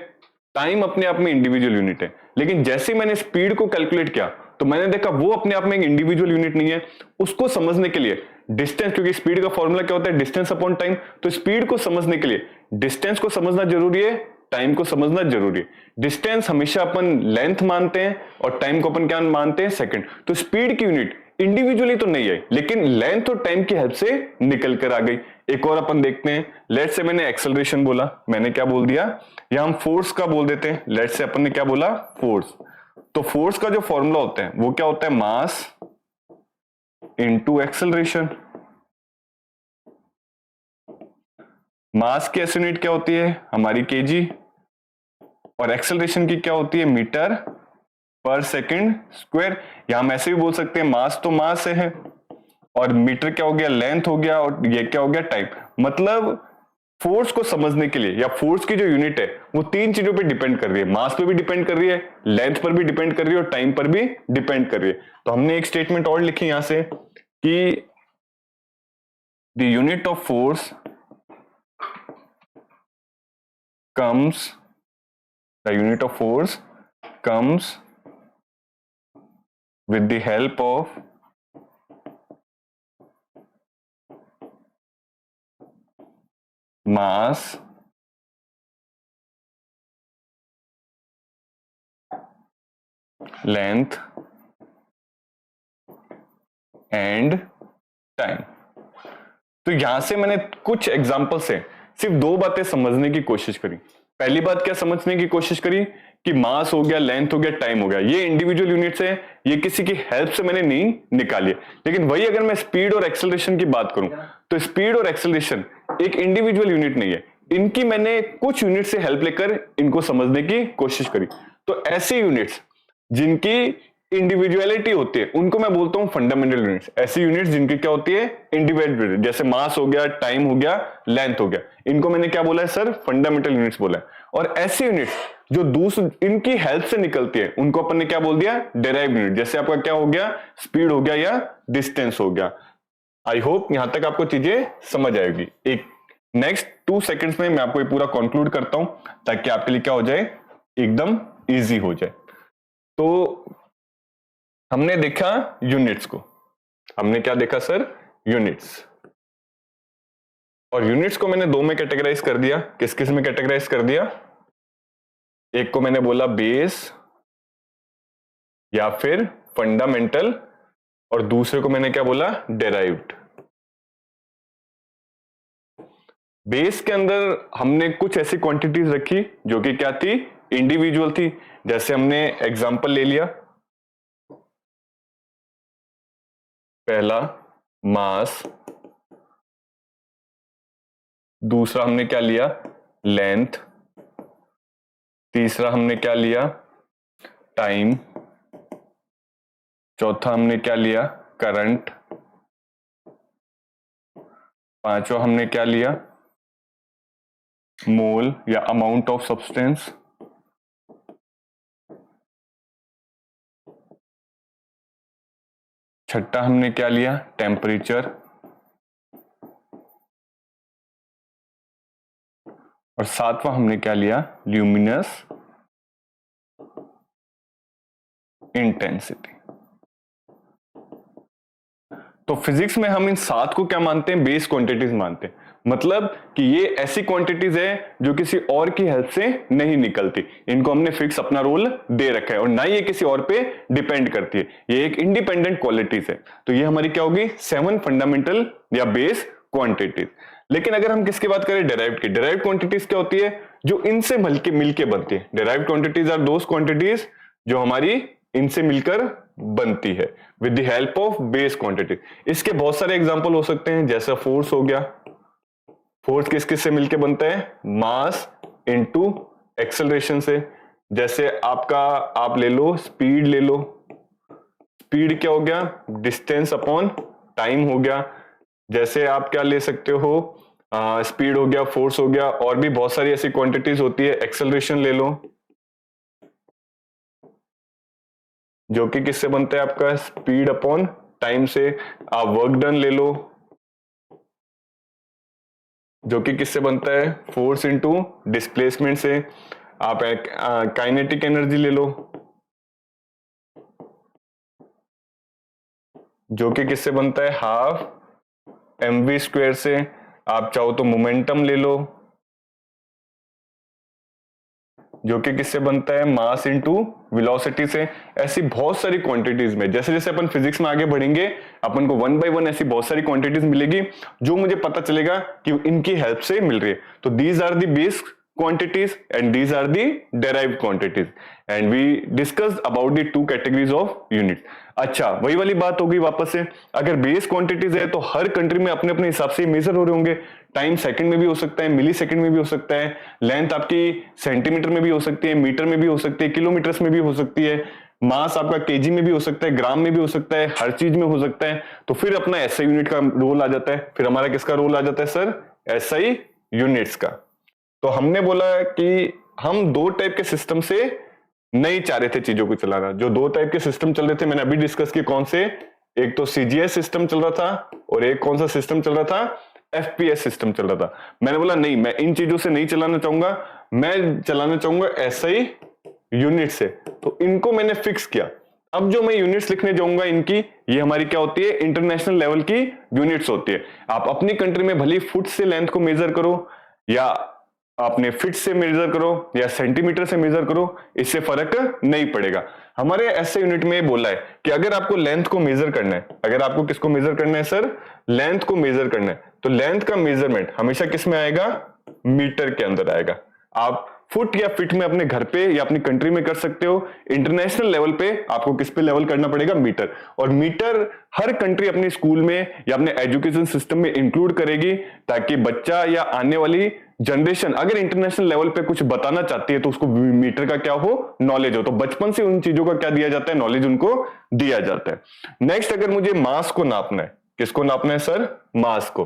टाइम अपने आप में इंडिविजुअल यूनिट है, लेकिन जैसे मैंने स्पीड को कैलकुलेट किया तो मैंने देखा वो अपने आप में एक इंडिविजुअल यूनिट नहीं है। उसको समझने के लिए डिस्टेंस, क्योंकि स्पीड का फॉर्मूला क्या होता है, डिस्टेंस अपॉन टाइम, तो स्पीड को समझने के लिए डिस्टेंस को समझना जरूरी है, टाइम को समझना जरूरी है। डिस्टेंस हमेशा अपन लेंथ मानते हैं और टाइम को अपन क्या मानते हैं, सेकंड। तो स्पीड की यूनिट इंडिविजुअली तो नहीं आई, लेकिन लेंथ और टाइम की हेल्प से निकल कर आ गई। एक और अपन देखते हैं, लेट्स से मैंने एक्सेलरेशन बोला, मैंने क्या बोल दिया, या हम फोर्स का बोल देते हैं। लेट्स से अपन ने क्या बोला, फोर्स। तो फोर्स का जो फॉर्मूला होता है वो क्या होता है, मास इनटू एक्सेलरेशन। मास की एसआई यूनिट क्या होती है हमारी, केजी, और एक्सेलरेशन की क्या होती है, मीटर पर सेकंड स्क्वायर। या हम ऐसे भी बोल सकते हैं, मास तो मास है और मीटर क्या हो गया, लेंथ हो गया, और ये क्या हो गया, टाइम। मतलब फोर्स को समझने के लिए, या फोर्स की जो यूनिट है वो तीन चीजों पे डिपेंड कर रही है, मास पे भी डिपेंड कर रही है, लेंथ पर भी डिपेंड कर रही है, और टाइम पर भी डिपेंड कर रही है। तो हमने एक स्टेटमेंट और लिखी यहां से कि the unit of force comes, the unit of force comes with the help of mass, length and time. तो यहां से मैंने कुछ एग्जांपल से सिर्फ दो बातें समझने की कोशिश करी। पहली बात क्या समझने की कोशिश करी कि मास हो गया, लेंथ हो गया, टाइम हो गया, ये इंडिविजुअल यूनिट्स है, ये किसी की हेल्प से मैंने नहीं निकाली। लेकिन वही अगर मैं स्पीड और एक्सेलरेशन की बात करूं तो स्पीड और एक्सेलरेशन एक इंडिविजुअल यूनिट नहीं है, इनकी मैंने कुछ यूनिट से हेल्प लेकर इनको समझने की कोशिश करी। तो ऐसे यूनिट्स जिनकी इंडिविजुअलिटी होती है उनको मैं बोलता हूं फंडामेंटल यूनिट्स। ऐसी यूनिट्स जिनकी क्या होती है इंडिविजुअल, जैसे मास हो गया, टाइम हो गया, लेंथ हो गया, इनको मैंने क्या बोला है सर फंडामेंटल यूनिट्स बोला है। और ऐसी यूनिट्स जो दूसरी इनकी हेल्प से निकलती है उनको अपन ने क्या बोल दिया डेराइव्ड यूनिट, जैसे आपका क्या हो गया स्पीड हो गया या डिस्टेंस हो गया। आई होप यहां तक आपको चीजें समझ आएगी। एक नेक्स्ट 2 सेकंड्स में मैं आपको ये पूरा कंक्लूड करता हूं ताकि आपके लिए क्या हो जाए एकदम इजी हो जाए। तो हमने देखा यूनिट्स को, हमने क्या देखा सर यूनिट्स, और यूनिट्स को मैंने दो में कैटेगराइज कर दिया। किस किस में कैटेगराइज कर दिया, एक को मैंने बोला बेस या फिर फंडामेंटल, और दूसरे को मैंने क्या बोला डेराइव्ड। बेस के अंदर हमने कुछ ऐसी क्वांटिटीज रखी जो कि क्या थी इंडिविजुअल थी, जैसे हमने एग्जांपल ले लिया, पहला मास, दूसरा हमने क्या लिया लेंथ, तीसरा हमने क्या लिया टाइम, चौथा हमने क्या लिया करंट, पांचवा हमने क्या लिया मोल या अमाउंट ऑफ सब्सटेंस, छठा हमने क्या लिया टेम्परेचर, और सातवां हमने क्या लिया ल्यूमिनस इंटेंसिटी। तो फिजिक्स में हम इन 7 को क्या मानते हैं बेस क्वांटिटीज मानते हैं, मतलब कि ये ऐसी क्वांटिटीज है जो किसी और की हेल्प से नहीं निकलती, इनको हमने फिक्स अपना रोल दे रखा है और ना ये किसी और पे डिपेंड करती है, ये एक इंडिपेंडेंट क्वालिटीज है। तो ये हमारी क्या होगी 7 फंडामेंटल या बेस क्वांटिटीज। लेकिन अगर हम किसकी बात करें डेराइव्ड की, डेराइव्ड क्वांटिटीज क्या होती है जो इनसे मिलके बनती है। Derived quantities are those quantities जो हमारी इनसे मिलकर बनती है with the help of base quantity. इसके बहुत सारे एग्जांपल हो सकते हैं, जैसे फोर्स हो गया, फोर्स किस किस से मिलके बनता है मास इनटू एक्सेलरेशन से। जैसे आपका आप ले लो स्पीड, ले लो स्पीड क्या हो गया डिस्टेंस अपॉन टाइम हो गया। जैसे आप क्या ले सकते हो स्पीड हो गया, फोर्स हो गया, और भी बहुत सारी ऐसी क्वांटिटीज होती है। एक्सेलरेशन ले लो जो कि किससे बनता है आपका स्पीड अपॉन टाइम से। आप वर्क डन ले लो जो कि किससे बनता है फोर्स इनटू डिस्प्लेसमेंट से। आप काइनेटिक एनर्जी ले लो जो कि किससे बनता है हाफ mv स्क्वायर से। आप चाहो तो मोमेंटम ले लो जो कि किससे बनता है मास इनटू वेलोसिटी से। ऐसी बहुत सारी क्वांटिटीज में जैसे जैसे अपन फिजिक्स में आगे बढ़ेंगे अपन को 1 बाय 1 ऐसी बहुत सारी क्वांटिटीज मिलेगी जो मुझे पता चलेगा कि इनकी हेल्प से मिल रही है। तो these are the base quantities and these are the derived quantities and we discussed about the two categories of units। अच्छा वही वाली बात हो गई वापस से, अगर बेस क्वांटिटीज है तो हर कंट्री में अपने अपने हिसाब से मेजर हो रहे होंगे। टाइम सेकंड में भी हो सकता है, मिली सेकंड में भी हो सकता है, लेंथ आपकी सेंटीमीटर में भी हो सकती है, मीटर में भी हो सकती है, किलोमीटर्स में भी हो सकती है, मास आपका केजी में भी हो सकता है, ग्राम में भी हो सकता है, हर चीज में हो सकता है। तो फिर अपना एसआई यूनिट का रोल आ जाता है। फिर हमारा किसका रोल आ जाता है सर एसआई यूनिट्स का। तो हमने बोला कि हम दो टाइप के सिस्टम से नहीं चाह रहे थे चीजों को चलाना। जो दो टाइप के सिस्टम चल रहे थे मैंने अभी डिस्कस किए कौन से, एक तो सीजीएस सिस्टम चल रहा था और एक कौन सा सिस्टम चल रहा था एफपीएस सिस्टम चल रहा था। मैंने बोला नहीं मैं इन चीजों से नहीं चलाना चाहूंगा, मैं चलाना चाहूंगा एसआई यूनिट से। तो इनको मैंने फिक्स किया। अब जो मैं यूनिट्स लिखने जाऊंगा इनकी, ये हमारी क्या होती है, इंटरनेशनल लेवल की यूनिट्स होती है। आप अपनी कंट्री में भले फुट से लेंथ को मेजर करो या आपने फीट से मेजर करो या सेंटीमीटर से मेजर करो, इससे फर्क नहीं पड़ेगा। हमारे ऐसे यूनिट में बोला है कि अगर आपको लेंथ को मेजर करना है, अगर आपको किसको मेजर करना है सर, लेंथ को मेजर करना है, तो लेंथ का मेजरमेंट हमेशा किस में आएगा, मीटर के अंदर आएगा। आप फुट या फीट में अपने घर पे या अपनी कंट्री में कर सकते हो, इंटरनेशनल लेवल पे आपको किस पे लेवल करना पड़ेगा, मीटर। और मीटर हर कंट्री अपने स्कूल में या अपने एजुकेशन सिस्टम में इंक्लूड करेगी, ताकि बच्चा या आने वाली जनरेशन अगर इंटरनेशनल लेवल पे कुछ बताना चाहती है तो उसको मीटर का क्या हो, नॉलेज हो। तो बचपन से उन चीजों का क्या दिया जाता है, नॉलेज उनको दिया जाता है। नेक्स्ट, अगर मुझे मास को नापना है, किसको नापना है सर, मास को,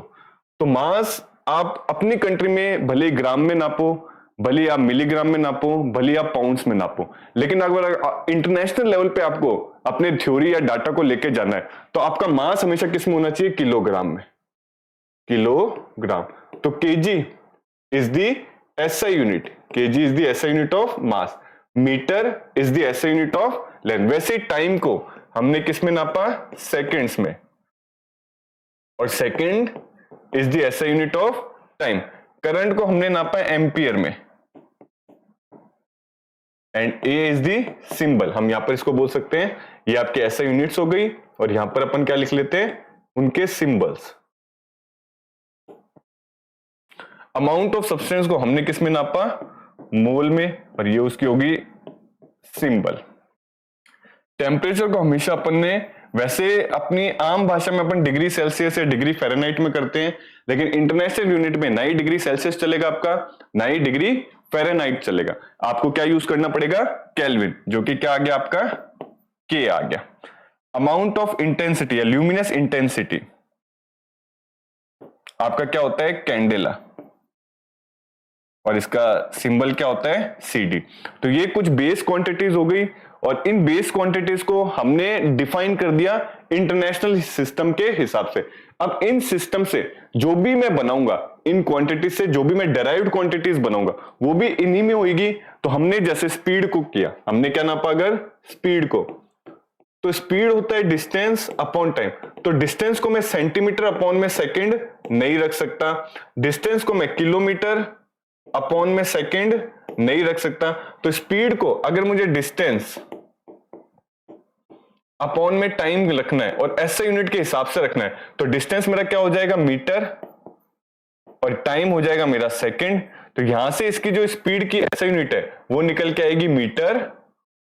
तो मास आप अपनी कंट्री में भले ग्राम में नापो, भले आप मिलीग्राम में नापो, भले आप पाउंड्स में नापो, लेकिन अगर इंटरनेशनल लेवल पे आपको अपने थ्योरी या डाटा को लेके जाना है तो आपका मास हमेशा किस में होना चाहिए, किलोग्राम में, किलोग्राम। तो KG is the SI unit, KG is the SI unit of mass, metre is the SI unit of length. वैसे टाइम को हमने किस में नापा, सेकंड्स में, और second is the SI unit of time. Current को हमने नापा एम्पियर में, and A is the symbol, हम यहां पर इसको बोल सकते हैं ये आपके ऐसा यूनिट्स हो गई, और यहां पर अपन क्या लिख लेते हैं, उनके सिंबल्स। अमाउंट ऑफ सब्सटेंस को हमने किस में नापा, मोल में, और ये उसकी होगी सिंबल। टेम्परेचर को हमेशा अपन ने, वैसे अपनी आम भाषा में अपन डिग्री सेल्सियस या डिग्री फ़ारेनहाइट में करते हैं, लेकिन इंटरनेशनल यूनिट में ना ही डिग्री सेल्सियस चलेगा आपका, ना ही डिग्री फ़ारेनहाइट चलेगा। आपको क्या यूज करना पड़ेगा, केल्विन, जो कि क्या आ गया आपका, के आ गया। अमाउंट ऑफ इंटेंसिटी या ल्यूमिनस इंटेंसिटी आपका क्या होता है, कैंडेला, और इसका सिंबल क्या होता है, सीडी। तो ये कुछ बेस क्वांटिटीज हो गई, और इन बेस क्वांटिटीज को हमने डिफाइन कर दिया इंटरनेशनल सिस्टम के हिसाब से। अब इन सिस्टम से जो भी मैं बनाऊंगा, इन क्वांटिटीज से जो भी मैं डेराइव्ड क्वांटिटीज बनाऊंगा, वो भी इन्हीं में होगी। तो हमने जैसे स्पीड को किया, हमने क्या नापा, अगर स्पीड को, तो स्पीड होता है डिस्टेंस अपॉन टाइम। तो डिस्टेंस को मैं सेंटीमीटर अपॉन में सेकंड नहीं रख सकता, डिस्टेंस को मैं किलोमीटर अपॉन में सेकंड नहीं रख सकता। तो स्पीड को अगर मुझे डिस्टेंस अपॉन में टाइम रखना है और ऐसे यूनिट के हिसाब से रखना है, तो डिस्टेंस मेरा क्या हो जाएगा, मीटर, और टाइम हो जाएगा मेरा सेकंड। तो यहां से इसकी जो स्पीड की ऐसे यूनिट है वो निकल के आएगी मीटर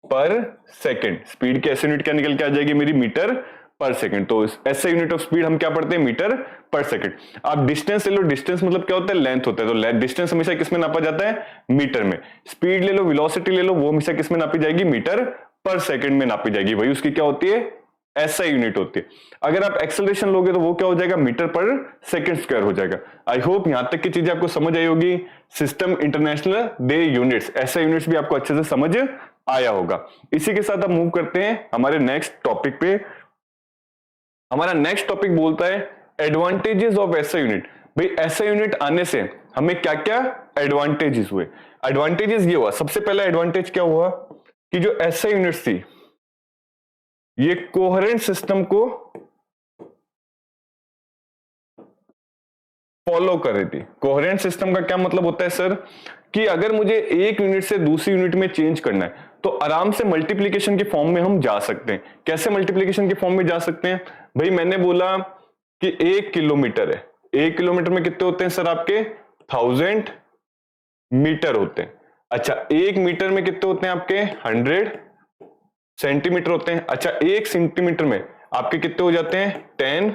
पर सेकंड। स्पीड की ऐसे यूनिट क्या निकल के आ जाएगी मेरी, मीटर पर सेकंड। तो ऐसे यूनिट ऑफ स्पीड हम क्या पढ़ते हैं, मीटर पर सेकंड। आप डिस्टेंस ले लो, डिस्टेंस मतलब क्या होता है, लेंथ होता है। तो डिस्टेंस हमेशा किसमें नापा जाता है, मीटर में। स्पीड ले लो, वेलोसिटी ले लो, वो हमेशा किसमें नापी जाएगी, मीटर पर सेकंड में नापी जाएगी। वही उसकी क्या होती है, ऐसा यूनिट होती है। अगर आप एक्सेलरेशन लोगे तो वो क्या हो जाएगा, मीटर पर सेकंड स्क्वायर हो जाएगा। आई होप यहां तक की चीजें आपको समझ आई होगी। सिस्टम, इंटरनेशनल, दे यूनिट्स, ऐसा यूनिट्स भी आपको अच्छे से समझ आया होगा। इसी के साथ अब मूव करते हैं हमारे नेक्स्ट टॉपिक पे। हमारा नेक्स्ट टॉपिक बोलता है एडवांटेजेस ऑफ ऐसा यूनिट। भाई ऐसा यूनिट आने से हमें क्या क्या एडवांटेजेस हुए। एडवांटेजेस ये हुआ, सबसे पहला एडवांटेज क्या हुआ कि जो ऐसा यूनिट्स थी ये कोहेरेंट सिस्टम को फॉलो कर रही थी। कोहेरेंट सिस्टम का क्या मतलब होता है सर, कि अगर मुझे एक यूनिट से दूसरी यूनिट में चेंज करना है तो आराम से मल्टीप्लिकेशन के फॉर्म में हम जा सकते हैं। कैसे मल्टीप्लिकेशन के फॉर्म में जा सकते हैं, भाई मैंने बोला कि 1 किलोमीटर है, 1 किलोमीटर में कितने होते हैं सर आपके, 1000 मीटर होते हैं। अच्छा 1 मीटर में कितने होते हैं आपके, 100 सेंटीमीटर होते हैं। अच्छा 1 सेंटीमीटर में आपके कितने हो जाते हैं, 10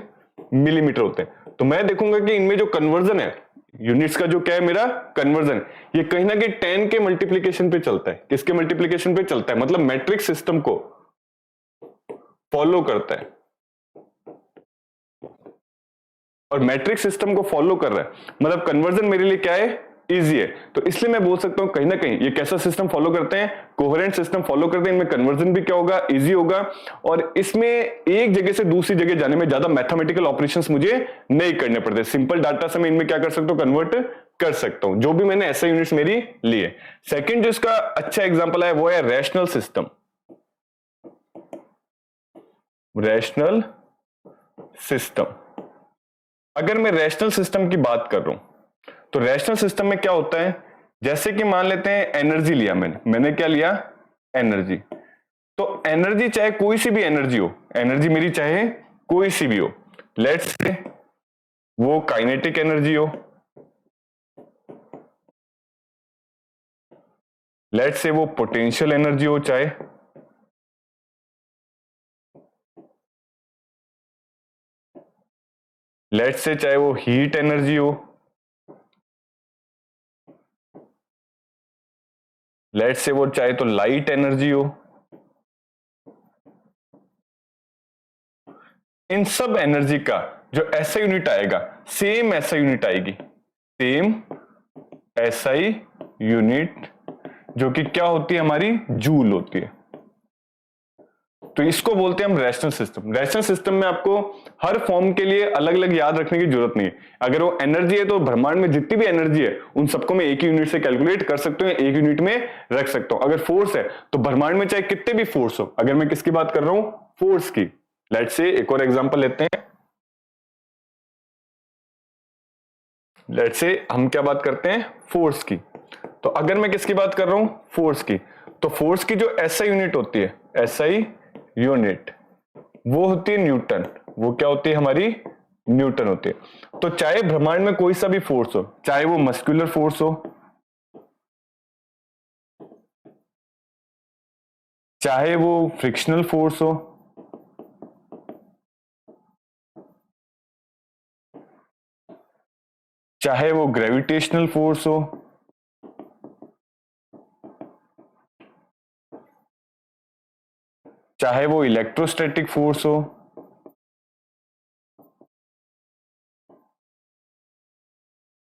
मिलीमीटर होते हैं। तो मैं देखूंगा कि इनमें जो कन्वर्जन है, यूनिट्स का जो क्या है मेरा कन्वर्जन, ये कहीं ना कहीं 10 के मल्टीप्लिकेशन पे चलता है। किसके मल्टीप्लिकेशन पे चलता है, मतलब मैट्रिक्स सिस्टम को फॉलो करता है। और मैट्रिक्स सिस्टम को फॉलो कर रहा है मतलब कन्वर्जन मेरे लिए क्या है, इजी है। तो इसलिए मैं बोल सकता हूं कहीं ना कहीं ये कैसा सिस्टम फॉलो करते हैं, कोहेरेंट सिस्टम फॉलो करते हैं। इनमें कन्वर्जन भी क्या होगा, इजी होगा, और इसमें एक जगह से दूसरी जगह जाने में ज्यादा मैथमेटिकल ऑपरेशंस मुझे नहीं करने पड़ते। सिंपल डाटा से मैं इनमें क्या कर सकता हूं, कन्वर्ट कर सकता हूं, जो भी मैंने ऐसे यूनिट्स मेरी लिए। सेकेंड जो इसका अच्छा एग्जाम्पल है वो है रैशनल सिस्टम। Rational system. अगर मैं रैशनल सिस्टम की बात कर रहा हूं तो रैशनल सिस्टम में क्या होता है, जैसे कि मान लेते हैं एनर्जी लिया मैंने क्या लिया, एनर्जी। तो एनर्जी चाहे कोई सी भी एनर्जी हो, एनर्जी मेरी चाहे कोई सी भी हो, लेट्स से वो काइनेटिक एनर्जी हो, लेट्स से वो पोटेंशियल एनर्जी हो, चाहे लेट्स से चाहे वो हीट एनर्जी हो, लेट्स से वो चाहे तो लाइट एनर्जी हो, इन सब एनर्जी का जो एसआई यूनिट आएगा सेम एसआई यूनिट आएगी, सेम एसआई यूनिट, जो कि क्या होती है हमारी, जूल होती है। तो इसको बोलते हैं हम रैशनल सिस्टम। रैशनल सिस्टम में आपको हर फॉर्म के लिए अलग अलग याद रखने की जरूरत नहीं है। अगर वो एनर्जी है तो ब्रह्मांड में जितनी भी एनर्जी है उन सबको मैं एक ही यूनिट से कैलकुलेट कर सकता हूं, एक यूनिट में रख सकता हूं। अगर फोर्स है तो ब्रह्मांड में चाहे कितने भी फोर्स हो, अगर मैं किसकी बात कर रहा हूं, फोर्स की, लेट्स से एक और एग्जांपल लेते हैं, लेट्स से हम क्या बात करते हैं, फोर्स की। तो अगर मैं किसकी बात कर रहा हूं, फोर्स की, तो फोर्स की जो एसआई यूनिट होती है, एसआई यूनिट, वो होती है न्यूटन। वो क्या होती है हमारी, न्यूटन होती है। तो चाहे ब्रह्मांड में कोई सा भी फोर्स हो, चाहे वो मस्कुलर फोर्स हो, चाहे वो फ्रिक्शनल फोर्स हो, चाहे वो ग्रेविटेशनल फोर्स हो, चाहे वो इलेक्ट्रोस्टैटिक फोर्स हो,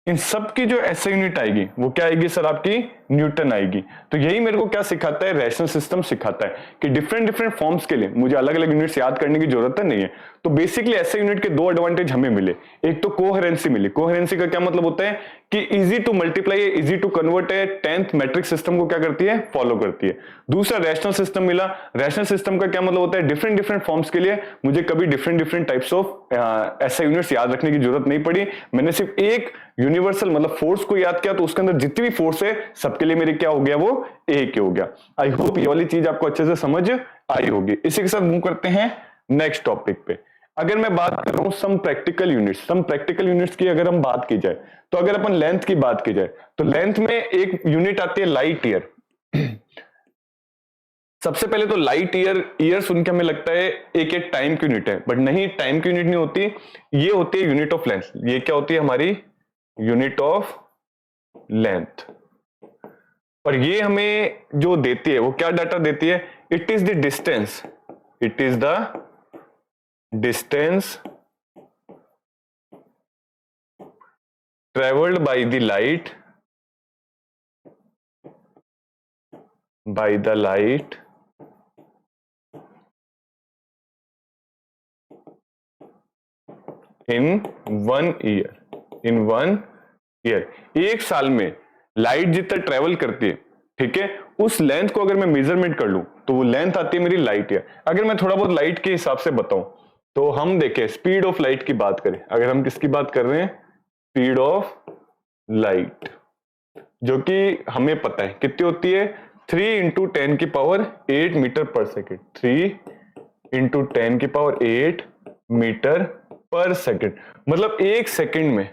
इन सब की जो एसआई यूनिट आएगी वो क्या आएगी सर, आपकी न्यूटन आएगी। तो यही मेरे को क्या सिखाता है, रैशनल सिस्टम सिखाता है कि डिफरेंट डिफरेंट फॉर्म्स के लिए मुझे अलग अलग यूनिट्स याद करने की जरूरत नहीं है। तो बेसिकली एसआई यूनिट के दो एडवांटेज हमें मिले, एक तो कोहेरेंसी मिली। कोहेरेंसी का क्या मतलब होता है कि इजी टू मल्टीप्लाई है, इजी टू कन्वर्ट है, 10th मैट्रिक सिस्टम को क्या करती है, फॉलो करती है। दूसरा रैशनल सिस्टम मिला। रैशनल सिस्टम का क्या मतलब होता है, डिफरेंट डिफरेंट फॉर्म्स के लिए मुझे कभी different different types of SI units याद रखने की जरूरत नहीं पड़ी। मैंने सिर्फ एक यूनिवर्सल मतलब फोर्स को याद किया, तो उसके अंदर जितनी भी फोर्स है सबके लिए मेरे क्या हो गया, वो एक ही हो गया। आई होप ये वाली चीज आपको अच्छे से समझ आई होगी। इसी के साथ मूव करते हैं नेक्स्ट टॉपिक पे। अगर मैं बात कर रहा हूं some practical units, some practical units की अगर हम बात की जाए, तो अगर अपन लेंथ की बात की जाए तो लेंथ में एक यूनिट आती है लाइट ईयर। सबसे पहले तो लाइट ईयर, ईयर सुन के हमें लगता है एक एक टाइम की यूनिट है, बट नहीं, टाइम की यूनिट नहीं होती, ये होती है यूनिट ऑफ लेंथ। ये क्या होती है हमारी, यूनिट ऑफ लेंथ। और ये हमें जो देती है वो क्या डाटा देती है, it is the distance, it is the distance travelled by the light, by the light in 1 year, in 1 year। एक साल में लाइट जितना ट्रेवल करती है, ठीक है, उस लेंथ को अगर मैं मेजरमेंट कर लूं तो वो लेंथ आती है मेरी लाइट ईयर। अगर मैं थोड़ा बहुत लाइट के हिसाब से बताऊं तो हम देखें स्पीड ऑफ लाइट की बात करें, अगर हम किसकी बात कर रहे हैं, स्पीड ऑफ लाइट, जो कि हमें पता है कितनी होती है, 3 इंटू 10 की पावर 8 मीटर पर सेकेंड, 3 इंटू 10 की पावर 8 मीटर पर सेकेंड। मतलब एक सेकेंड में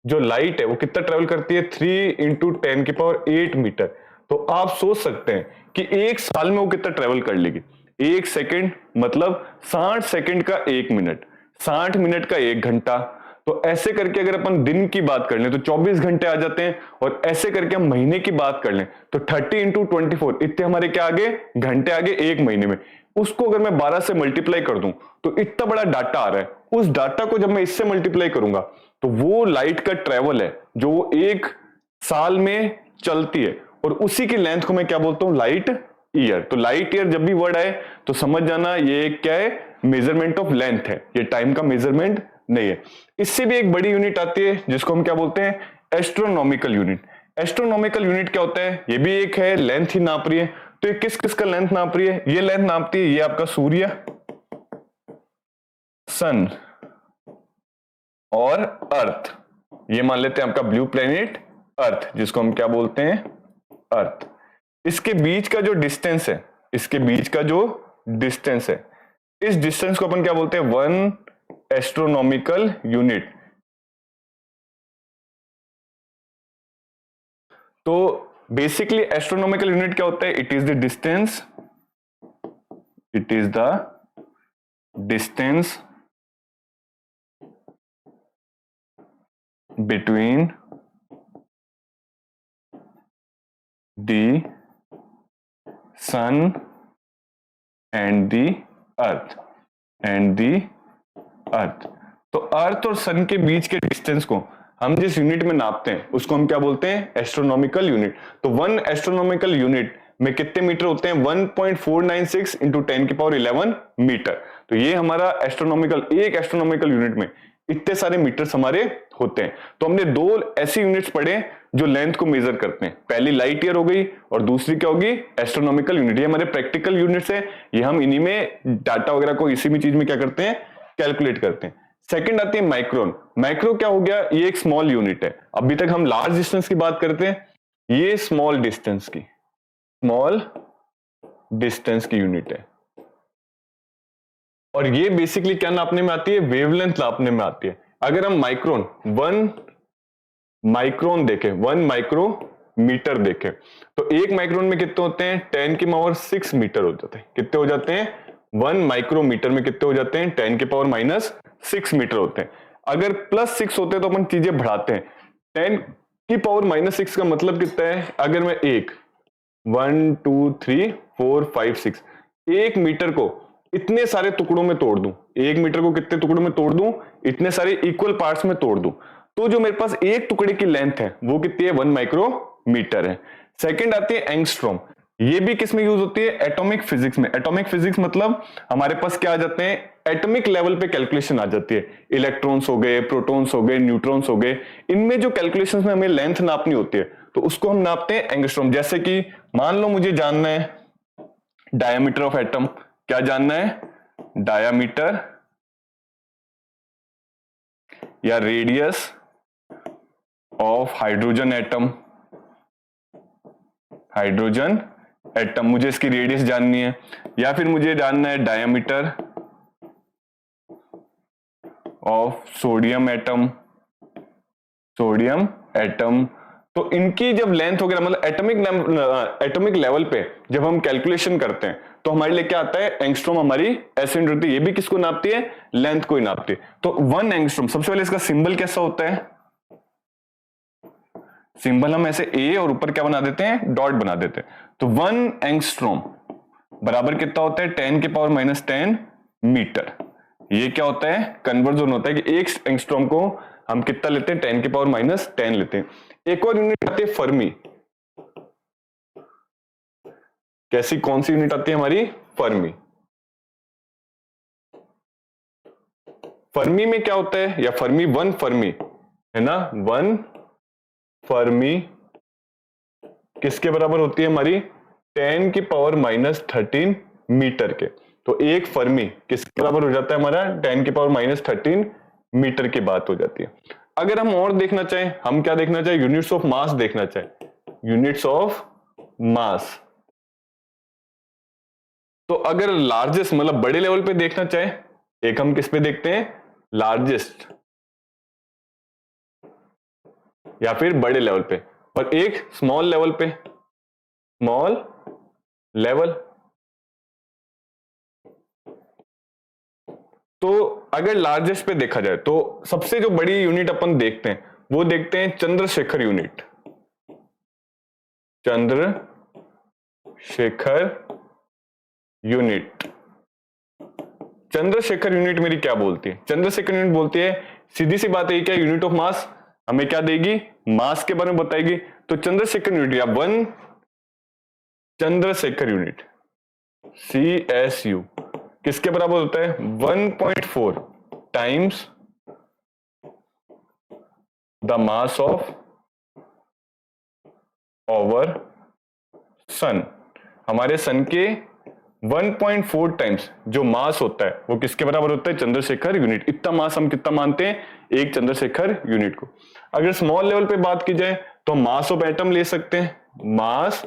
जो लाइट है वो कितना ट्रेवल करती है, 3 इंटू 10 की पावर 8 मीटर। तो आप सोच सकते हैं कि एक साल में वो कितना ट्रेवल कर लेगी। एक सेकेंड मतलब 60 सेकेंड का 1 मिनट, 60 मिनट का 1 घंटा। तो ऐसे करके अगर अपन दिन की बात कर लें तो 24 घंटे आ जाते हैं, और ऐसे करके हम महीने की बात कर लें तो 30 इंटू 24, इतने हमारे क्या आगे, घंटे आगे एक महीने में। उसको अगर मैं 12 से मल्टीप्लाई कर दूं तो इतना बड़ा डाटा आ रहा है। उस डाटा को जब मैं इससे मल्टीप्लाई करूंगा तो वो लाइट का ट्रेवल है जो वो एक साल में चलती है, और उसी की लेंथ को मैं क्या बोलता हूं, लाइट ईयर। तो लाइट ईयर जब भी वर्ड आए तो समझ जाना ये क्या है, मेजरमेंट ऑफ लेंथ है, ये टाइम का मेजरमेंट नहीं है। इससे भी एक बड़ी यूनिट आती है जिसको हम क्या बोलते हैं, एस्ट्रोनॉमिकल यूनिट। एस्ट्रोनॉमिकल यूनिट क्या होता है, ये भी एक है, लेंथ ही नाप रही है। तो ये किस किस का लेंथ नाप रही है, ये लेंथ नापती है, ये आपका सूर्य, सन और अर्थ, ये मान लेते हैं आपका ब्लू प्लेनेट अर्थ, जिसको हम क्या बोलते हैं, अर्थ। इसके बीच का जो डिस्टेंस है, इसके बीच का जो डिस्टेंस है, इस डिस्टेंस को अपन क्या बोलते हैं, 1 एस्ट्रोनॉमिकल यूनिट। तो बेसिकली एस्ट्रोनॉमिकल यूनिट क्या होता है, it is the distance, it is the distance between the sun and the earth, and the earth. तो अर्थ और सन के बीच के डिस्टेंस को हम जिस यूनिट में नापते हैं उसको हम क्या बोलते हैं, एस्ट्रोनॉमिकल यूनिट। तो 1 एस्ट्रोनॉमिकल यूनिट में कितने मीटर होते हैं, 1.496 इंटू 10 की पावर 11 मीटर। तो ये हमारा एस्ट्रोनॉमिकल, एक एस्ट्रोनॉमिकल यूनिट में इतने सारे मीटर्स हमारे होते हैं। तो हमने दो ऐसी यूनिट्स पढ़े जो लेंथ को मेजर करते हैं, पहली लाइट ईयर हो गई और दूसरी क्या होगी, एस्ट्रोनॉमिकल यूनिट। ये हमारे प्रैक्टिकल यूनिट्स है, ये हम इन्हीं में डाटा वगैरह को इसी में चीज में क्या करते हैं, कैलकुलेट करते हैं। सेकंड आती है माइक्रोन। माइक्रो क्या हो गया, ये एक स्मॉल यूनिट है। अभी तक हम लार्ज डिस्टेंस की बात करते हैं, ये स्मॉल डिस्टेंस की, स्मॉल डिस्टेंस की यूनिट है। और ये बेसिकली क्या नापने में आती है, वेवलेंथ नापने में आती है। अगर हम माइक्रोन, 1 माइक्रोन देखें, 1 माइक्रोमीटर देखें, तो एक माइक्रोन में कितने होते हैं, 10 की पावर 6 मीटर हो जाते हैं। कितने हो जाते हैं, 1 माइक्रोमीटर में कितने हो जाते हैं, 10 की पावर -6 मीटर होते हैं। अगर +6 होते हैं तो अपन चीजें बढ़ाते हैं। 10 की पावर -6 का मतलब कितना है, अगर मैं 1 2 3 4 5 6 1 मीटर को इतने सारे टुकड़ों में तोड़ दूं, 1 मीटर को कितने टुकड़ों में तोड़ दूं, इतने सारे इक्वल पार्ट्स में तोड़ दूं, तो जो मेरे पास एक टुकड़े की लेंथ है वो कितनी है, 1 माइक्रोमीटर है। सेकंड आती है एंगस्ट्रॉम। ये भी किस में यूज होती है, एटॉमिक फिजिक्स में। एटॉमिक फिजिक्स मतलब हमारे पास क्या आ जाते हैं, एटॉमिक लेवल पे कैलकुलेशन आ जाती है। इलेक्ट्रॉन्स हो गए, प्रोटॉन्स हो गए, न्यूट्रॉन्स हो गए, इनमें जो कैलकुलेशंस में हमें लेंथ नापनी होती है तो उसको हम नापते हैं एंगस्ट्रॉम। जैसे कि मान लो मुझे जानना है डायमीटर ऑफ एटम, क्या जानना है, डायमीटर या radius of hydrogen atom, hydrogen atom, मुझे इसकी रेडियस जाननी है। या फिर मुझे जानना है diameter of sodium atom, sodium atom. तो इनकी जब लेंथ वगैरह मतलब एटॉमिक लेवल पे जब हम कैलकुलेशन करते हैं तो हमारे लिए क्या आता है, एंगस्ट्रॉम हमारी ऐसे यूनिट होती है। ये भी किसको नापती है, लेंथ को ही नापती है। तो 1 एंगस्ट्रॉम, सबसे पहले इसका सिंबल कैसा होता है, सिंबल हम ऐसे ए और ऊपर क्या बना देते हैं, डॉट बना देते हैं। तो 1 एंगस्ट्रॉम बराबर कितना होता है, 10 की पावर -10 मीटर। ये क्या होता है, कन्वर्जन होता है कि एक एंगस्ट्रॉम को हम कितना लेते हैं, 10 की पावर -10 लेते हैं। एक और यूनिट आती है फर्मी। कैसी, कौन सी यूनिट आती है हमारी, फर्मी। फर्मी में क्या होता है, या फर्मी, 1 फर्मी है ना, 1 फर्मी किसके बराबर होती है हमारी, 10 की पावर -13 मीटर के। तो एक फर्मी किसके बराबर हो जाता है हमारा, 10 की पावर -13 मीटर की बात हो जाती है। अगर हम और देखना चाहें, हम क्या देखना चाहें, यूनिट्स ऑफ मास देखना चाहें, यूनिट्स ऑफ मास। तो अगर लार्जेस्ट मतलब बड़े लेवल पे देखना चाहें, एक हम किस पे देखते हैं, लार्जेस्ट या फिर बड़े लेवल पे, और एक स्मॉल लेवल पे, स्मॉल लेवल। तो अगर लार्जेस्ट पे देखा जाए तो सबसे जो बड़ी यूनिट अपन देखते हैं वो देखते हैं Chandrashekhar unit, Chandrashekhar unit. Chandrashekhar unit मेरी क्या बोलती है, चंद्रशेखर यूनिट बोलती है, सीधी सी बात है, क्या यूनिट ऑफ मास हमें क्या देगी, मास के बारे में बताएगी। तो चंद्रशेखर यूनिट या 1 चंद्रशेखर यूनिट, CSU, किसके बराबर होता है, 1.4 times the mass of our sun, हमारे सन के 1.4 टाइम्स जो मास होता है वो किसके बराबर होता है, चंद्रशेखर यूनिट। इतना मास हम कितना मानते हैं, एक चंद्रशेखर यूनिट को। अगर स्मॉल लेवल पे बात की जाए तो मास ऑफ एटम ले सकते हैं, मास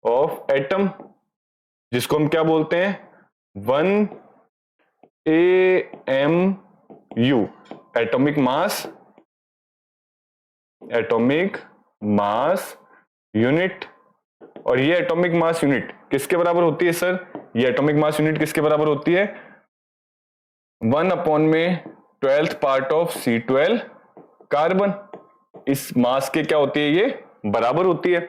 ऑफ एटम जिसको हम क्या बोलते हैं 1 AMU, एटॉमिक मास यूनिट। और ये एटॉमिक मास यूनिट किसके बराबर होती है सर, ये एटॉमिक मास यूनिट किसके बराबर होती है 1/12th part of C12 carbon. इस मास के क्या होती है, ये बराबर होती है।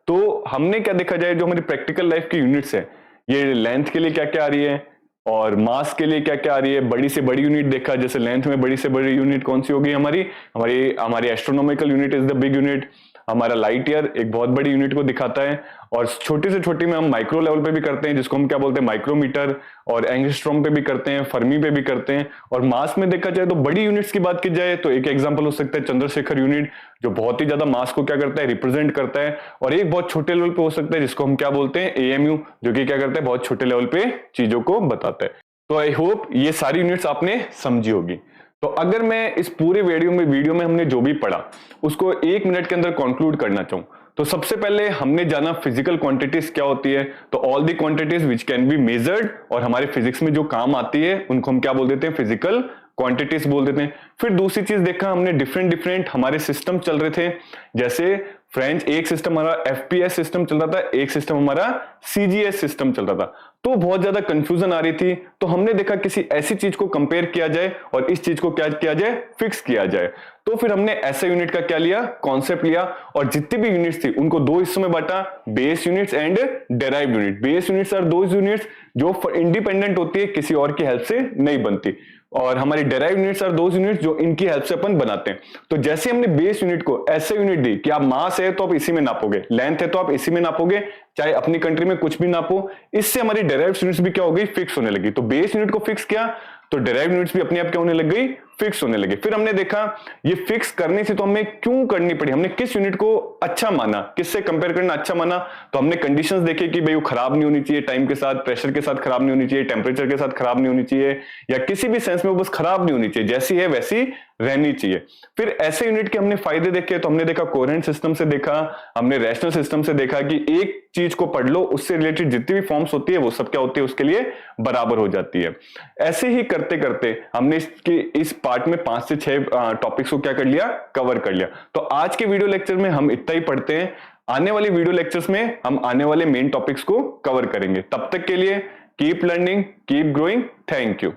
तो हमने क्या देखा जाए, जो हमारी प्रैक्टिकल लाइफ की यूनिट्स है, ये लेंथ के लिए क्या क्या आ रही है और मास के लिए क्या क्या आ रही है। बड़ी से बड़ी यूनिट देखा, जैसे लेंथ में बड़ी से बड़ी यूनिट कौन सी होगी हमारी हमारी हमारी astronomical unit is the big unit. हमारा लाइट ईयर एक बहुत बड़ी यूनिट को दिखाता है। और छोटी से छोटी में हम माइक्रो लेवल पे भी करते हैं, जिसको हम क्या बोलते हैं माइक्रोमीटर, और एंगस्ट्रॉम पे भी करते हैं, फर्मी पे भी करते हैं। और मास में देखा जाए तो बड़ी यूनिट्स की बात की जाए तो एक एग्जांपल हो सकता है चंद्रशेखर यूनिट, जो बहुत ही ज्यादा मास को क्या करता है, रिप्रेजेंट करता है। और एक बहुत छोटे लेवल पे हो सकता है जिसको हम क्या बोलते हैं AMU, जो कि क्या करता है, बहुत छोटे लेवल पे चीजों को बताता है। तो आई होप ये सारी यूनिट्स आपने समझी होगी। तो अगर मैं इस पूरे वीडियो में हमने जो भी पढ़ा उसको 1 मिनट के अंदर कंक्लूड करना चाहूं, तो सबसे पहले हमने जाना फिजिकल क्वांटिटीज क्या होती है। तो all the quantities which can be measured, और हमारे फिजिक्स में जो काम आती है उनको हम क्या बोल देते हैं, फिजिकल क्वांटिटीज बोल देते हैं। फिर दूसरी चीज देखा हमने, डिफरेंट हमारे सिस्टम चल रहे थे। जैसे फ्रेंच, एक सिस्टम हमारा FPS सिस्टम चल रहा था, एक सिस्टम हमारा CGS सिस्टम चल रहा था। तो बहुत ज्यादा कंफ्यूजन आ रही थी। तो हमने देखा किसी ऐसी चीज को कंपेयर किया जाए और इस चीज को क्या किया जाए, फिक्स किया जाए। तो फिर हमने ऐसे यूनिट का क्या लिया, कॉन्सेप्ट लिया, और जितनी भी यूनिट्स थी उनको 2 हिस्सों में बांटा, base units and derived unit. Base units are those units जो इंडिपेंडेंट होती है, किसी और की हेल्प से नहीं बनती, और हमारी derived units are those units जो इनकी हेल्प से अपन बनाते हैं। तो जैसे हमने बेस यूनिट को ऐसे यूनिट दी कि आप मास है तो आप इसी में नापोगे, लेंथ है तो आप इसी में नापोगे, चाहे अपनी कंट्री में कुछ भी नापो, इससे हमारी डेराइव्ड यूनिट्स भी क्या हो गई, फिक्स होने लगी। तो बेस यूनिट को फिक्स किया तो डेराइव्ड यूनिट्स भी अपने आप क्या होने लग गई, फिक्स होने लगे। फिर हमने देखा ये फिक्स करने से तो हमें क्यों करनी पड़ी, हमने किस यूनिट को अच्छा माना, किससे कंपेयर करना अच्छा माना। तो हमने कंडीशंस देखे कि भाई वो खराब नहीं होनी चाहिए, टाइम के साथ, प्रेशर के साथ खराब नहीं होनी चाहिए, टेम्परेचर के साथ खराब नहीं होनी चाहिए, या किसी भी सेंस में वो बस खराब नहीं होनी चाहिए, जैसी है वैसी रहनी चाहिए। फिर ऐसे यूनिट के हमने फायदे देखे। तो हमने देखा कोहेरेंट सिस्टम से देखा, हमने रैशनल सिस्टम से देखा कि एक चीज को पढ़ लो, उससे रिलेटेड जितनी भी फॉर्म्स होती है वो सब क्या होती है, उसके लिए बराबर हो जाती है। ऐसे ही करते करते हमने इस पार्ट में 5 से 6 टॉपिक्स को क्या कर लिया, कवर कर लिया। तो आज के वीडियो लेक्चर में हम इतना ही पढ़ते हैं। आने वाले वीडियो लेक्चर्स में हम आने वाले मेन टॉपिक्स को कवर करेंगे। तब तक के लिए keep learning, keep growing. Thank you.